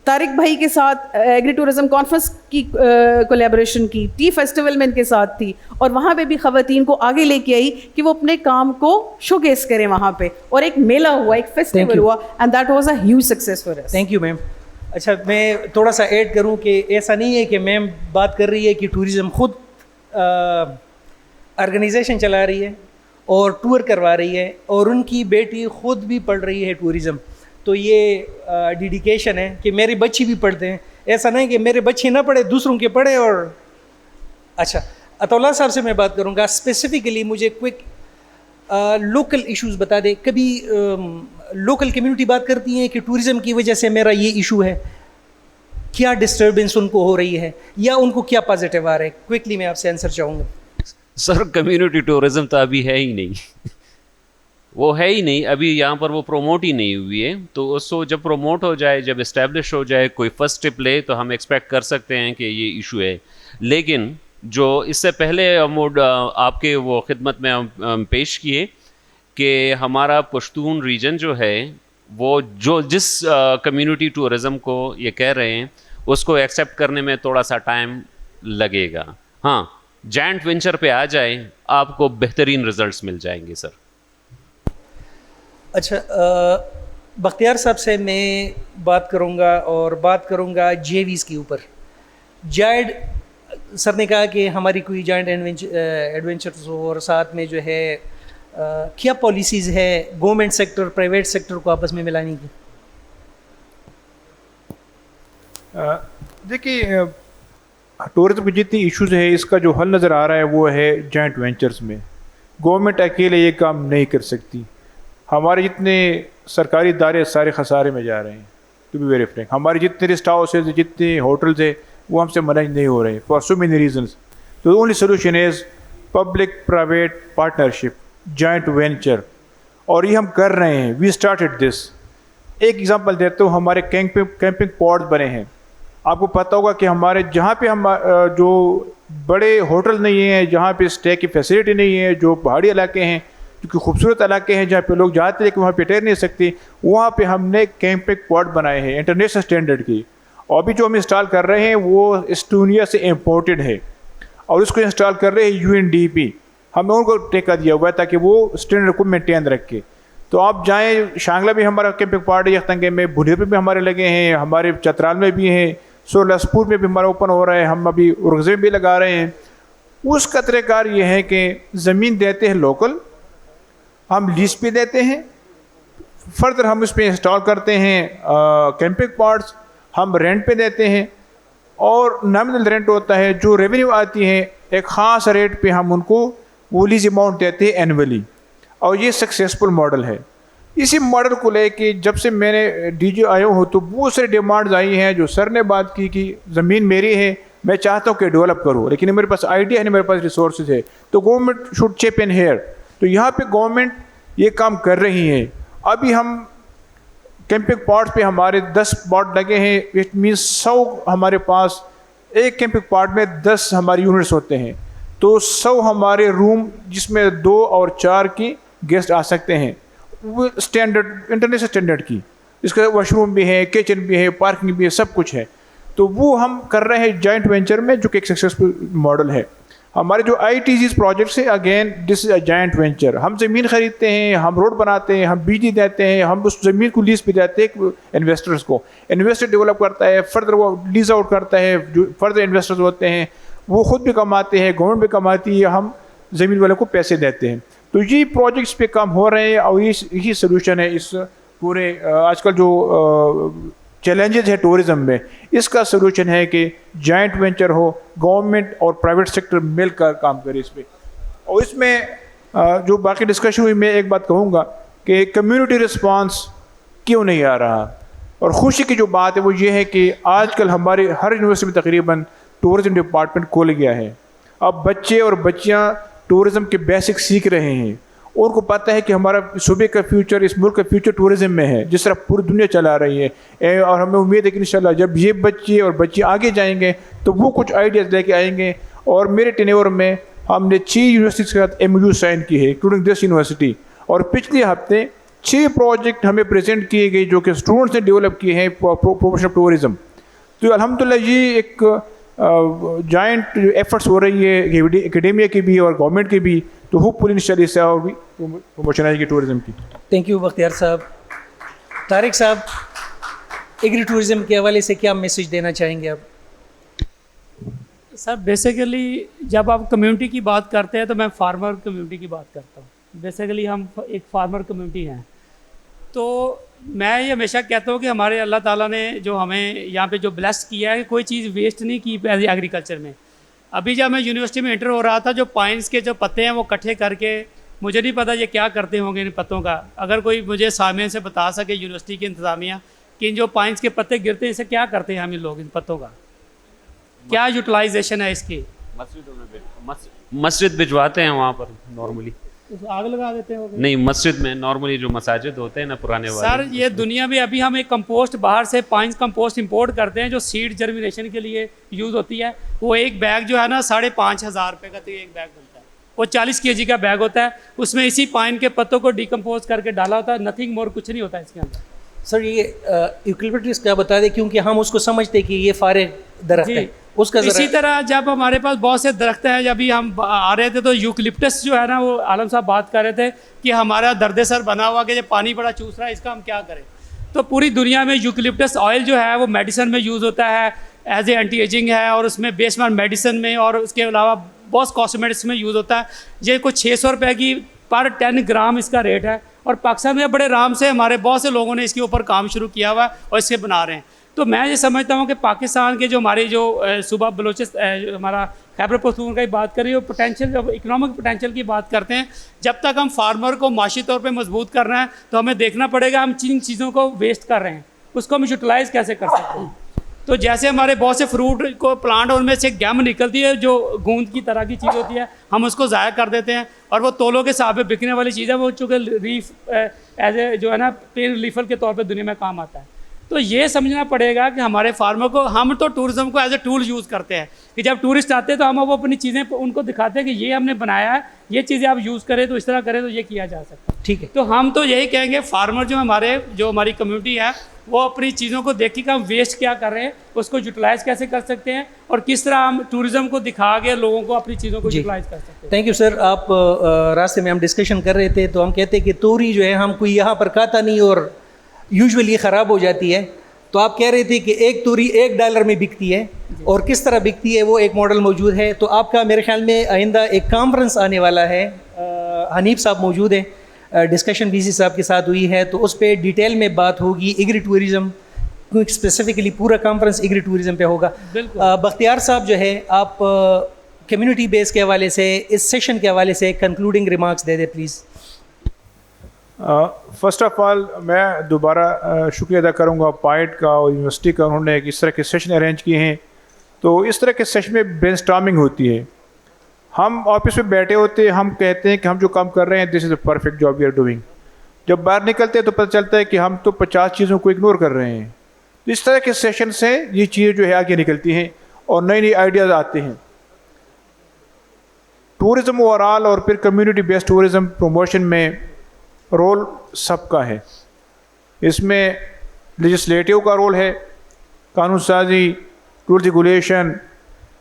طارق بھائی کے ساتھ ایگری ٹورزم کانفرنس کی کولیبریشن کی, ٹی فیسٹیول میں ان کے ساتھ تھی, اور وہاں پہ بھی خواتین کو آگے لے کے آئی کہ وہ اپنے کام کو شو کیس کریں وہاں پہ, اور ایک میلہ ہوا, ایک فیسٹیول ہوا, and that was a huge success for us. Thank you ma'am. اچھا میں تھوڑا سا ایڈ کروں کہ ایسا نہیں ہے کہ میم بات کر رہی ہے کہ ٹورزم خود آرگنائزیشن چلا رہی ہے اور ٹور کروا رہی ہے, اور ان کی بیٹی خود بھی پڑھ رہی ہے ٹورزم. تو یہ ڈیڈیکیشن ہے کہ میرے بچے بھی پڑھتے ہیں. ایسا نہیں کہ میرے بچے نہ پڑھے, دوسروں کے پڑھے. اور اچھا عطاءاللہ صاحب سے میں بات کروں گا اسپیسیفکلی, مجھے کوئک لوکل ایشوز بتا دیں. کبھی لوکل کمیونٹی بات کرتی ہیں کہ ٹورزم کی وجہ سے میرا یہ ایشو ہے, کیا ڈسٹربنس ان کو ہو رہی ہے یا ان کو کیا پازیٹیو آ رہا ہے؟ کوئکلی میں آپ سے آنسر چاہوں گا. سر کمیونٹی ٹورزم تو ابھی ہے ہی نہیں, وہ ہے ہی نہیں ابھی, یہاں پر وہ پروموٹ ہی نہیں ہوئی ہے. تو اس کو جب پروموٹ ہو جائے, جب اسٹیبلش ہو جائے, کوئی فرسٹ اسٹیپ لے, تو ہم ایکسپیکٹ کر سکتے ہیں کہ یہ ایشو ہے. لیکن جو اس سے پہلے آپ کے وہ خدمت میں پیش کیے کہ ہمارا پشتون ریجن جو ہے وہ جس کمیونٹی ٹورزم کو یہ کہہ رہے ہیں اس کو ایکسیپٹ کرنے میں تھوڑا سا ٹائم لگے گا. ہاں جائنٹ وینچر پہ آ جائیں, آپ کو بہترین ریزلٹس مل جائیں گے سر. اچھا بختیار صاحب سے میں بات کروں گا, اور بات کروں گا JVs کے اوپر. جائڈ سر نے کہا کہ ہماری کوئی جائنٹ ایڈونچرز ہو, اور ساتھ میں جو ہے کیا پالیسیز ہے گورنمنٹ سیکٹر پرائیویٹ سیکٹر کو آپس میں ملانے کی؟ دیکھیے ٹورزم کی جتنی ایشوز ہے اس کا جو حل نظر آ رہا ہے وہ ہے جوائنٹ وینچرز میں. گورنمنٹ اکیلے یہ کام نہیں کر سکتی. ہمارے جتنے سرکاری ادارے سارے خسارے میں جا رہے ہیں, ٹو بی ویری فرینک. ہمارے جتنے ریسٹ ہاؤسز, جتنے ہوٹلز ہیں وہ ہم سے مینیج نہیں ہو رہے ہیں فار سو مینی ریزنس. تو only solution is public private partnership, joint venture, اور یہ ہم کر رہے ہیں. We started this. ایک ایگزامپل دیتا ہوں, ہمارے کیمپنگ پاڈ بنے ہیں. آپ کو پتہ ہوگا کہ ہمارے جہاں پہ ہم جو بڑے ہوٹل نہیں ہیں, جہاں پہ اسٹے کی فیسلٹی نہیں ہے, جو پہاڑی علاقے ہیں, جو خوبصورت علاقے ہیں جہاں پہ لوگ جاتے ہیں کہ وہاں پہ ٹھہر نہیں سکتے, وہاں پہ ہم نے کیمپنگ پاڈ بنائے ہیں انٹرنیشنل اسٹینڈرڈ کی. اور ابھی جو ہم انسٹال کر رہے ہیں وہ اسٹونیا سے امپورٹڈ ہے, اور اس کو انسٹال کر رہے ہیں UNDP. ہم نے ان کو ٹیکہ دیا ہوا ہے تاکہ وہ اسٹینڈرڈ کو مینٹین رکھے. تو آپ جائیں, شانگلہ بھی ہمارا کیمپنگ پاڈ ہے, یختنگے میں, بھنیر پہ بھی ہمارے لگے ہیں, ہمارے چترال میں بھی ہیں, سولاسپور میں بھی ہمارا اوپن ہو رہا ہے, ہم ابھی ارغزے میں بھی لگا رہے ہیں. اس کا طریقہ کار یہ ہے کہ زمین دیتے ہیں لوکل, ہم لیز پہ دیتے ہیں, فردر ہم اس پہ انسٹال کرتے ہیں کیمپنگ پارٹس, ہم رینٹ پہ دیتے ہیں, اور نامنل رینٹ ہوتا ہے, جو ریونیو آتی ہے ایک خاص ریٹ پہ ہم ان کو وہ لیز اماؤنٹ دیتے ہیں اینولی, اور یہ سکسیزفل ماڈل ہے. اسی ماڈل کو لے کے جب سے میں نے ڈی جی آیا ہوں تو بہت ساری ڈیمانڈز آئی ہیں, جو سر نے بات کی کہ زمین میری ہے, میں چاہتا ہوں کہ ڈیولپ کروں, لیکن میرے پاس آئیڈیا ہے, میرے پاس ریسورسز ہے, تو گورنمنٹ شوڈ چپ ان ہیئر. تو یہاں پہ گورنمنٹ یہ کام کر رہی ہے. ابھی ہم کیمپنگ پارٹس پہ ہمارے 10 پلاٹ لگے ہیں, اٹ مینس 100 ہمارے پاس ایک کیمپنگ پارٹ میں 10 ہماری یونٹس ہوتے ہیں, تو 100 ہمارے روم جس میں 2 اور 4 کی گیسٹ آ سکتے ہیں, وہ اسٹینڈرڈ انٹرنیشنل اسٹینڈرڈ کی, اس کا واش روم بھی ہے, کچن بھی ہے, پارکنگ بھی ہے, سب کچھ ہے. تو وہ ہم کر رہے ہیں جوائنٹ وینچر میں, جو کہ ایک سکسیزفل ماڈل ہے. ہمارے جو آئی ٹی زیز پروجیکٹس ہیں, again this is a joint venture. ہم زمین خریدتے ہیں, ہم روڈ بناتے ہیں, ہم بجلی دیتے ہیں, ہم اس زمین کو لیز پہ دیتے ہیں انویسٹرس کو, انویسٹر ڈیولپ کرتا ہے, فردر وہ لیز آؤٹ کرتا ہے, جو فردر انویسٹرز ہوتے ہیں وہ خود بھی کماتے ہیں, گورنمنٹ بھی کماتی ہے, ہم زمین والوں کو پیسے دیتے ہیں. تو یہ پروجیکٹس پہ کام ہو رہے ہیں, اور یہی سلوشن ہے اس پورے آج کل جو چیلنجز ہے ٹورزم میں, اس کا سلوشن ہے کہ جوائنٹ وینچر ہو, گورنمنٹ اور پرائیویٹ سیکٹر مل کر کام کرے اس پہ. اور اس میں جو باقی ڈسکشن ہوئی, میں ایک بات کہوں گا کہ کمیونٹی رسپانس کیوں نہیں آ رہا, اور خوشی کی جو بات ہے وہ یہ ہے کہ آج کل ہمارے ہر یونیورسٹی میں تقریباً ٹورزم ڈپارٹمنٹ کھول گیا ہے. اب بچے اور بچیاں ٹورزم کے بیسک سیکھ رہے ہیں, اور کو پتہ ہے کہ ہمارا صوبے کا فیوچر, اس ملک کا فیوچر ٹورزم میں ہے, جس طرح پوری دنیا چلا رہی ہے. اور ہمیں امید ہے کہ انشاءاللہ جب یہ بچے اور بچی آگے جائیں گے تو وہ کچھ آئیڈیاز لے کے آئیں گے. اور میرے ٹینیور میں ہم نے 6 یونیورسٹیز کے ساتھ MOU سائن کی ہے, انکلوڈنگ دس یونیورسٹی, اور پچھلے ہفتے 6 پروجیکٹ ہمیں پریزنٹ کیے گئے جو کہ اسٹوڈنٹس نے ڈیولپ کیے ہیں پروموشن آف ٹورزم. تو الحمدللہ یہ ایک جوائنٹ ایفرٹس ہو رہی ہے اکیڈیمیا کی بھی اور گورنمنٹ کی بھی, تو ہوپ فلی انشاءاللہ اس سے اور بھی پروموشن آئے گی ٹورزم کی. تھینک یو بختیار صاحب. طارق صاحب, ایگری ٹورزم کے حوالے سے کیا میسیج دینا چاہیں گے آپ؟ سر بیسیکلی جب آپ کمیونٹی کی بات کرتے ہیں تو میں فارمر کمیونٹی کی بات کرتا ہوں. بیسیکلی ہم ایک فارمر کمیونٹی ہیں, تو میں یہ ہمیشہ کہتا ہوں کہ ہمارے اللہ تعالیٰ نے جو ہمیں یہاں پہ جو بلیس کیا ہے, کوئی چیز ویسٹ نہیں کی ایگریکلچر میں. ابھی جب میں یونیورسٹی میں انٹر ہو رہا تھا, جو پائنس کے جو پتے ہیں وہ اکٹھے کر کے, مجھے نہیں پتہ یہ کیا کرتے ہوں گے ان پتوں کا. اگر کوئی مجھے سامعین سے بتا سکے یونیورسٹی کی انتظامیہ کہ ان جو پائنس کے پتے گرتے ہیں اسے کیا کرتے ہیں ہم ان لوگ, ان پتوں کا کیا یوٹیلائزیشن ہے اس کی؟ مسجد بھجواتے ہیں وہاں پر نارملی, آگ لگا دیتے ہیں. نہیں مسجد میں نارملی جو مساجد ہوتے ہیں نا پرانے والے. سر یہ دنیا میں ابھی ہم ایک کمپوسٹ باہر سے پائنس کمپوسٹ امپورٹ کرتے ہیں جو سیڈ جرمینیشن کے لیے یوز ہوتی ہے. وہ ایک بیگ جو ہے نا 5,500 روپے کا ایک بیگ بنتا ہے, وہ 40 kg کا بیگ ہوتا ہے. اس میں اسی پائن کے پتوں کو ڈیکمپوز کر کے ڈالا ہوتا ہے, نتھنگ مور, کچھ نہیں ہوتا ہے اس کے اندر. سر یہ ایوکلپٹس کا بتا دیں, کیونکہ ہم اس کو سمجھتے کہ یہ فارغ درخت ہے, اس کا اسی طرح جب ہمارے پاس بہت سے درخت ہیں, جب ہم آ رہے تھے تو یوکلپٹس جو ہے نا, وہ عالم صاحب بات کر رہے تھے کہ ہمارا درد سر بنا ہوا کہ یہ پانی بڑا چوس رہا ہے, اس کا ہم کیا کریں. تو پوری دنیا میں یوکلپٹس آئل جو ہے وہ میڈیسن میں یوز ہوتا ہے, ایز اے اینٹی ایجنگ ہے, اور اس میں بیس مان میڈیسن میں, اور اس کے علاوہ بہت کاسمیٹکس میں یوز ہوتا ہے. یہ کچھ 600 روپے کی پر 10 گرام اس کا ریٹ ہے, اور پاکستان میں بڑے آرام سے ہمارے بہت سے لوگوں نے اس کے اوپر کام شروع کیا ہوا ہے اور اس سے بنا رہے ہیں. تو میں یہ سمجھتا ہوں کہ پاکستان کے جو ہماری جو صوبہ بلوچستان ہمارا خیبر پختونخوا کی بات کر رہی ہے, وہ پوٹینشیل جب اکنامک پوٹینشیل کی بات کرتے ہیں, جب تک ہم فارمر کو معاشی طور پہ مضبوط کر رہے ہیں تو ہمیں دیکھنا پڑے گا ہم جن چیزوں کو ویسٹ کر رہے ہیں اس کو ہم یوٹیلائز کیسے کر سکتے ہیں. تو جیسے ہمارے بہت سے فروٹ کو پلانٹ, ان میں سے گم نکلتی ہے جو گوند کی طرح کی چیز ہوتی ہے, ہم اس کو ضائع کر دیتے ہیں, اور وہ تولوں کے حساب پہ بکنے والی چیز ہے, وہ چونکہ ریلیف ایز اے جو ہے نا پین ریلیفر کے طور پہ دنیا میں کام آتا ہے. تو یہ سمجھنا پڑے گا کہ ہمارے فارمر کو, ہم تو ٹورزم کو ایز اے ٹول یوز کرتے ہیں کہ جب ٹورسٹ آتے ہیں تو ہم وہ اپنی چیزیں ان کو دکھاتے ہیں کہ یہ ہم نے بنایا ہے, یہ چیزیں آپ یوز کریں تو اس طرح کریں تو یہ کیا جا سکتا ہے. ٹھیک ہے, تو ہم تو یہی کہیں گے فارمر جو ہماری کمیونٹی ہے وہ اپنی چیزوں کو دیکھیں کہ ہم ویسٹ کیا کر رہے ہیں, اس کو یوٹیلائز کیسے کر سکتے ہیں, اور کس طرح ہم ٹورزم کو دکھا کے لوگوں کو اپنی چیزوں کو یوٹیلائز کر سکتے ہیں. تھینک یو سر. آپ راستے میں ہم ڈسکشن کر رہے تھے تو ہم کہتے ہیں کہ توری جو ہے ہم کوئی یہاں پر کھاتا نہیں اور یوزولی خراب ہو جاتی ہے, تو آپ کہہ رہے تھے کہ ایک توری $1 میں بکتی ہے, اور کس طرح بکتی ہے وہ ایک ماڈل موجود ہے. تو آپ کا میرے خیال میں آئندہ ایک کانفرنس آنے والا ہے, حنیف صاحب موجود ہیں, ڈسکشن وی سی صاحب کے ساتھ ہوئی ہے, تو اس پہ ڈیٹیل میں بات ہوگی. ایگری ٹورزم کیونکہ اسپیسیفکلی پورا کانفرنس ایگری ٹورزم پہ ہوگا. بختیار صاحب جو ہے, آپ کمیونٹی بیس کے حوالے سے, اس سیشن کے حوالے سے کنکلوڈنگ ریمارکس دے دیں پلیز. فرسٹ آف آل میں دوبارہ شکریہ ادا کروں گا پائٹ کا اور یونیورسٹی کا, انہوں نے اس طرح کے سیشن ارینج کیے ہیں. تو اس طرح کے سیشن میں برین اسٹارمنگ ہوتی ہے. ہم آفس میں بیٹھے ہوتے ہیں, ہم کہتے ہیں کہ ہم جو کام کر رہے ہیں this is a perfect job we are doing. جب باہر نکلتے ہیں تو پتہ چلتا ہے کہ ہم تو 50 چیزوں کو اگنور کر رہے ہیں. اس طرح کے سیشن سے یہ چیزیں جو ہے آگے نکلتی ہیں اور نئی نئی آئیڈیاز آتے ہیں. ٹورزم اوور آل اور پھر کمیونٹی بیسڈ ٹورزم پروموشن میں رول سب کا ہے. اس میں لیجسلیٹو کا رول ہے, قانون سازی, rule regulation,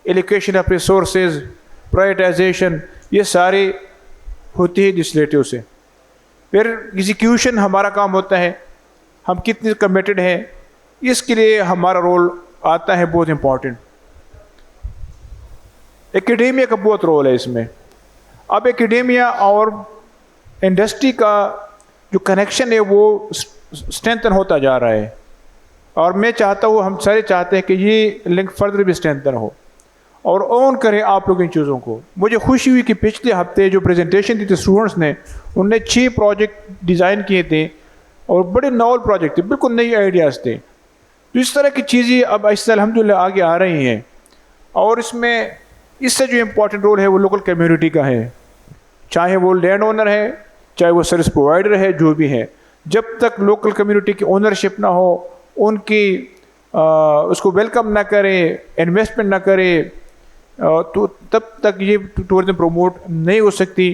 allocation of resources, privatisation, یہ سارے ہوتی ہے لیجسلیٹو سے. پھر ایگزیکیوشن ہمارا کام ہوتا ہے, ہم کتنے کمیٹڈ ہیں, اس کے لیے ہمارا رول آتا ہے بہت امپورٹنٹ. ایکیڈیمیا کا بہت رول ہے اس میں. اب ایکیڈیمیا اور انڈسٹری کا جو کنیکشن ہے وہ اسٹرینتھن ہوتا جا رہا ہے, اور میں چاہتا ہوں, ہم سارے چاہتے ہیں کہ یہ لنک فردر بھی اسٹرینتھن ہو اور اون کریں آپ لوگ ان چیزوں کو. مجھے خوشی ہوئی کہ پچھلے ہفتے جو پریزنٹیشن دی تھی اسٹوڈنٹس نے, انہوں نے 6 پروجیکٹ ڈیزائن کیے تھے اور بڑے ناول پروجیکٹ تھے, بالکل نئی آئیڈیاز تھے. تو اس طرح کی چیزیں اب ایسے الحمدللہ آگے آ رہی ہیں. اور اس سے جو امپورٹنٹ رول ہے وہ لوکل کمیونٹی کا ہے, چاہے وہ لینڈ اونر ہے, چاہے وہ سروس پرووائڈر ہے, جو بھی ہے. جب تک لوکل کمیونٹی کی اونرشپ نہ ہو, ان کی اس کو ویلکم نہ کرے, انویسٹمنٹ نہ کرے, تو تب تک یہ ٹورزم پروموٹ نہیں ہو سکتی.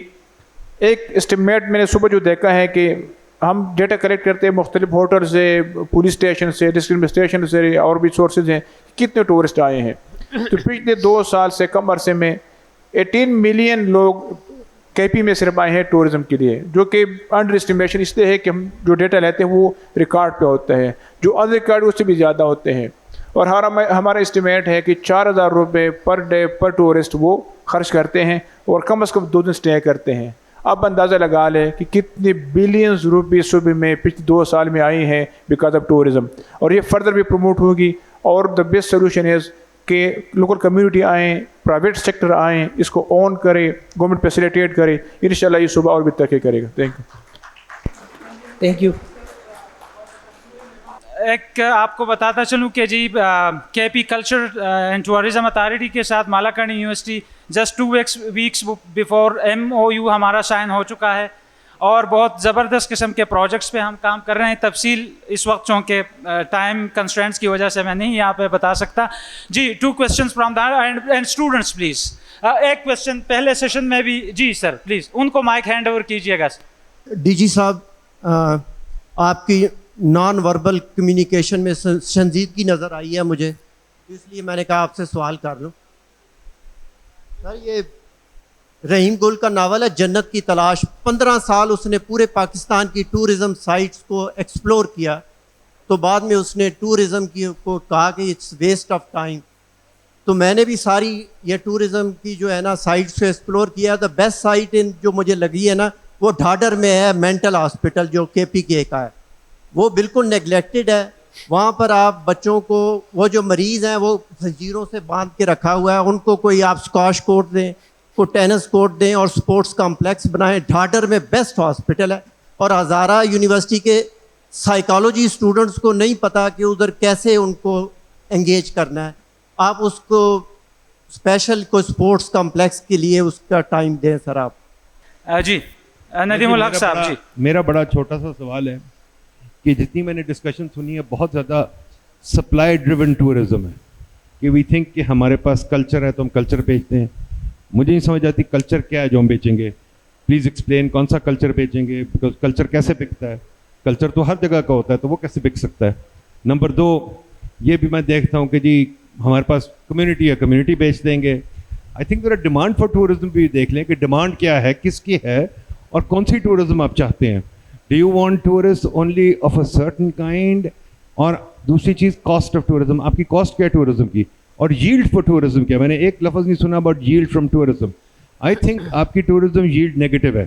ایک اسٹیمیٹ میں نے صبح جو دیکھا ہے کہ ہم ڈیٹا کلیکٹ کرتے ہیں مختلف ہوٹل سے, پولیس اسٹیشن سے, ڈسٹرکٹ اسٹیشن سے, اور بھی سورسز ہیں, کتنے ٹورسٹ آئے ہیں. تو پچھلے 2 سال سے کم عرصے میں 18 ملین لوگ کے پی میں صرف آئے ہیں ٹورزم کے لیے, جو کہ انڈر اسٹیمیشن اس لیے ہے کہ ہم جو ڈیٹا لیتے ہیں وہ ریکارڈ پہ ہوتا ہے, جو ادر ریکارڈ اس سے بھی زیادہ ہوتے ہیں. اور ہمارا اسٹیمیٹ ہے کہ 4000 روپے پر ڈے پر ٹورسٹ وہ خرچ کرتے ہیں, اور کم از کم 2 دن اسٹے کرتے ہیں. اب اندازہ لگا لیں کہ کتنے بلینز روپے صوبے میں پچھلے 2 سال میں آئی ہیں بیکاز آف ٹورزم. اور یہ فردر بھی پروموٹ ہوگی. اور دا بیسٹ سولوشن از کہ لوکل کمیونٹی آئیں, پرائیویٹ سیکٹر آئیں, اس کو اون کرے, گورنمنٹ فیسیلیٹیٹ کرے. انشاءاللہ یہ صوبہ اور بھی ترقی کرے گا. Thank you. ایک آپ کو بتاتا چلوں کہ جی کے P culture and tourism authority کے ساتھ مالاکنڈ یونیورسٹی جسٹ 2 ویکس بیفور MOU ہمارا سائن ہو چکا ہے, اور بہت زبردست قسم کے پروجیکٹس پہ ہم کام کر رہے ہیں. تفصیل اس وقت چونکہ ٹائم کنسٹرینٹس کی وجہ سے میں نہیں یہاں پہ بتا سکتا. جی 2 questions from and students please. ایک کویشچن پہلے سیشن میں بھی, جی سر پلیز ان کو مائک ہینڈ اوور کیجیے گا. ڈی جی صاحب, آپ کی نان وربل کمیونیکیشن میں سنجیدگی نظر آئی ہے مجھے, اس لیے میں نے کہا آپ سے سوال کر لوں. سر یہ رحیم گل کا ناول ہے جنت کی تلاش. 15 سال اس نے پورے پاکستان کی ٹورزم سائٹس کو ایکسپلور کیا, تو بعد میں اس نے ٹورزم کو کہا کہ اٹس ویسٹ آف ٹائم. تو میں نے بھی ساری یہ ٹورزم کی جو ہے نا سائٹس کو ایکسپلور کیا. دا بیسٹ سائٹ جو مجھے لگی ہے نا وہ ڈھاڈر میں ہے, مینٹل ہاسپٹل جو KPK کا ہے. وہ بالکل نیگلیکٹڈ ہے. وہاں پر آپ بچوں کو, وہ جو مریض ہیں وہ زنجیروں سے باندھ کے رکھا ہوا ہے, ان کو کوئی آپ اسکواش کورٹ دیں, کو ٹینس کورٹ دیں اور سپورٹس کمپلیکس بنائیں. ڈھاڈر میں بیسٹ ہاسپٹل ہے. اور ہزارہ یونیورسٹی کے سائیکالوجی اسٹوڈنٹس کو نہیں پتہ کہ ادھر کیسے ان کو انگیج کرنا ہے. آپ اس کو اسپیشل کوئی سپورٹس کمپلیکس کے لیے اس کا ٹائم دیں سر آپ. جی ندیم الحق صاحب. جی میرا بڑا چھوٹا سا سوال ہے کہ جتنی میں نے ڈسکشن سنی ہے بہت زیادہ سپلائی ڈریون ٹورزم ہے, کہ وی تھنک کہ ہمارے پاس کلچر ہے تو ہم کلچر بیچتے ہیں. مجھے نہیں سمجھ آتی کلچر کیا ہے جو ہم بیچیں گے. پلیز ایکسپلین کون سا کلچر بیچیں گے, بیکاز کلچر کیسے بکتا ہے. کلچر تو ہر جگہ کا ہوتا ہے, تو وہ کیسے بک سکتا ہے. نمبر 2, یہ بھی میں دیکھتا ہوں کہ جی ہمارے پاس کمیونٹی ہے, کمیونٹی بیچ دیں گے. آئی تھنک ذرا ڈیمانڈ فار ٹورزم بھی دیکھ لیں کہ ڈیمانڈ کیا ہے, کس کی ہے, اور کون سی ٹورزم آپ چاہتے ہیں. Do you want tourist only of a certain kind, اور دوسری چیز کاسٹ آف ٹورزم, آپ کی کاسٹ کیا ہے ٹورزم کی, اور ییلڈ فار ٹورزم کیا. میں نے ایک لفظ نہیں سنا about yield from tourism. I think آپ کی ٹورزم ییلڈ نیگیٹو ہے.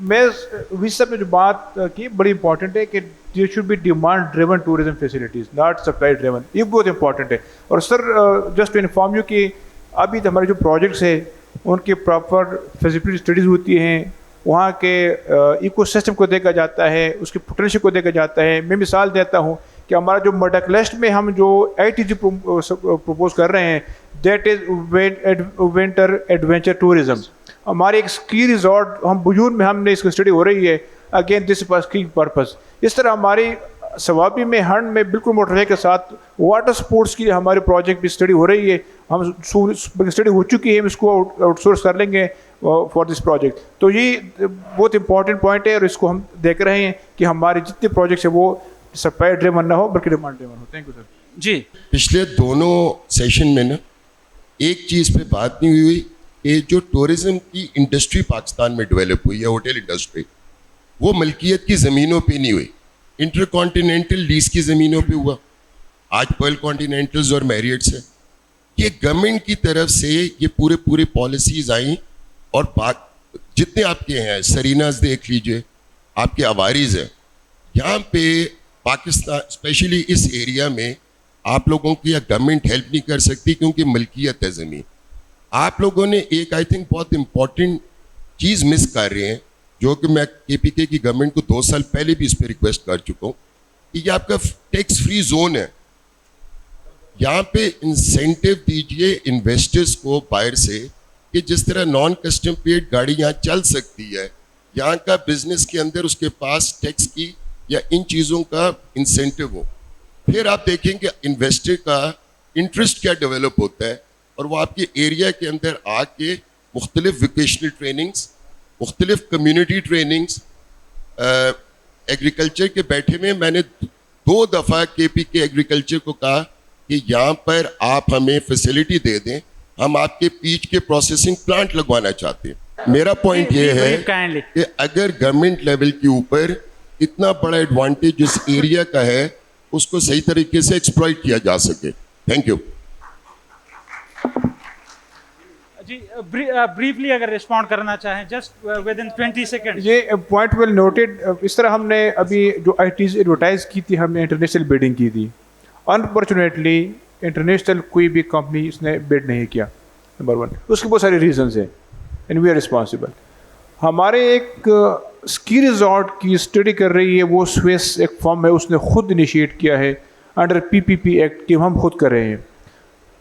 میں وی صاحب نے جو بات کی بڑی امپورٹنٹ ہے کہ there should be demand driven tourism facilities not supply driven, یہ بہت امپورٹنٹ ہے. اور sir just to inform you کہ ابھی ہمارے جو پروجیکٹس ہیں ان کی پراپر فیزیبلٹی اسٹڈیز ہوتی ہیں, وہاں کے ایکو سسٹم کو دیکھا جاتا ہے, اس کے پوٹینشیل کو دیکھا جاتا ہے. میں مثال دیتا ہوں کہ ہمارا جو مڈکلیسٹ میں ہم جو آئی ٹی جی پروپوز کر رہے ہیں that is winter adventure tourism. ہمارے ایک اسکی ریزورٹ ہم بجون میں ہم نے اس کی اسٹڈی ہو رہی ہے, اگین دس فار اسکی پرپز. اس طرح ہماری ثوابی میں ہنڈ میں بالکل موٹر وے کے ساتھ واٹر سپورٹس کی ہمارے پروجیکٹ بھی اسٹڈی ہو رہی ہے. ہم اسٹڈی ہو چکی ہے, ہم اس کو آؤٹ سورس کر لیں گے فار دس پروجیکٹ. تو یہ بہت امپورٹنٹ پوائنٹ ہے اور اس کو ہم دیکھ رہے ہیں کہ ہمارے جتنے پروجیکٹس ہیں وہ سپلائی ڈریون نہ ہو بلکہ ڈیمانڈ ڈریون ہو. Thank you sir. جی پچھلے دونوں سیشن میں نا ایک چیز پہ بات نہیں ہوئی کہ جو ٹورزم کی انڈسٹری پاکستان میں ڈیولپ ہوئی ہے, ہوٹل انڈسٹری, وہ ملکیت کی زمینوں پہ نہیں ہوئی, انٹر کانٹیننٹل لیز کی زمینوں پہ ہوا. آج پرل کانٹیننٹلز اور میریٹس ہیں. یہ گورنمنٹ کی طرف سے یہ پورے پالیسیز آئیں اور جتنے آپ کے ہیں سریناز دیکھ لیجئے, آپ کے عوارض ہیں یہاں پہ پاکستان اسپیشلی اس ایریا میں آپ لوگوں کی گورنمنٹ ہیلپ نہیں کر سکتی کیونکہ ملکیت ہے زمین. آپ لوگوں نے ایک آئی تھنک بہت امپورٹنٹ چیز مس کر رہے ہیں جو کہ میں کے پی کے کی گورنمنٹ کو 2 سال پہلے بھی اس پہ ریکویسٹ کر چکا ہوں کہ یہ آپ کا ٹیکس فری زون ہے. یہاں پہ انسینٹیو دیجئے انویسٹرز کو باہر سے کہ جس طرح نان کسٹم پیڈ گاڑی یہاں چل سکتی ہے, یہاں کا بزنس کے اندر اس کے پاس ٹیکس کی یا ان چیزوں کا انسینٹیو ہو. پھر آپ دیکھیں کہ انویسٹر کا انٹرسٹ کیا ڈیولپ ہوتا ہے اور وہ آپ کے ایریا کے اندر آ کے مختلف ووکیشنل ٹریننگز, مختلف کمیونٹی ٹریننگز, ایگریکلچر کے بیٹھے میں نے 2 دفعہ کے پی کے ایگریکلچر کو کہا کہ یہاں پر آپ ہمیں فیسلٹی دے دیں, ہم آپ کے پیچ کے پروسیسنگ پلانٹ لگوانا چاہتے ہیں. میرا پوائنٹ یہ ہے کہ اگر گورنمنٹ لیول کے اوپر اتنا بڑا ایڈوانٹیج جس ایریا کا ہے اس کو صحیح طریقے سے ایکسپلائٹ کیا جا سکے. Thank you. جی بریفلی اگر رسپونڈ کرنا چاہیں جسٹ ود ان 20 سیکنڈ. یہ پوائنٹ ویل نوٹڈ. اس طرح ہم نے ابھی جو آئی ٹیز ایڈورٹائز کی تھی, ہم نے انٹرنیشنل بیڈنگ کی تھی. انفارچونیٹلی انٹرنیشنل کوئی بھی کمپنی اس نے بیڈ نہیں کیا, نمبر 1. اس کے بہت سارے ریزنز ہیں اینڈ وی آر رسپانسبل. ہمارے ایک اسکی ریزورٹ کی اسٹڈی کر رہی ہے, وہ سویس ایک فارم ہے, اس نے خود انیشیٹ کیا ہے انڈر PPP ایکٹ کہ ہم خود کر رہے ہیں.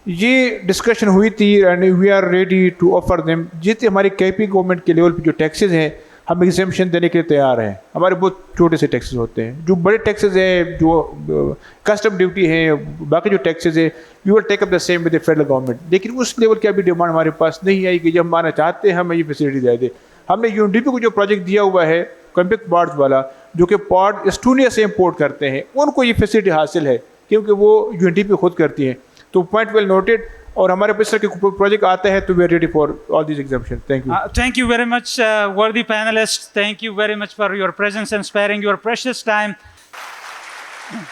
یہ ڈسکشن ہوئی تھی and we are ready to offer them. جتنے ہماری کے پی گورنمنٹ کے لیول پہ جو ٹیکسز ہیں ہم ایگزیمپشن دینے کے لیے تیار ہیں. ہمارے بہت چھوٹے سے ٹیکسز ہوتے ہیں, جو بڑے ٹیکسز ہیں جو کسٹم ڈیوٹی ہے, باقی جو ٹیکسز ہے we will take up the same with the federal government. لیکن اس لیول کی ابھی ڈیمانڈ ہمارے پاس نہیں آئی کہ جب ہم آنا چاہتے ہیں ہمیں یہ فیسلٹی دے دے. ہم نے UNDP کو جو پروجیکٹ دیا ہوا ہے کمپیکٹ پارٹس والا, جو کہ پارٹ اسٹونیا سے امپورٹ کرتے ہیں, ان کو یہ فیسلٹی حاصل ہے کیونکہ وہ UNDP خود کرتی ہیں. تو پوائنٹ ویل نوٹڈ. اور ہمارے پاس کے پروجیکٹ آتے ہیں تو we are ready for all these exemption. Thank you. Thank you very much, worthy panelists. Thank you very much for your presence and sparing your precious time.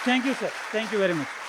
Thank you, sir. Thank you very much.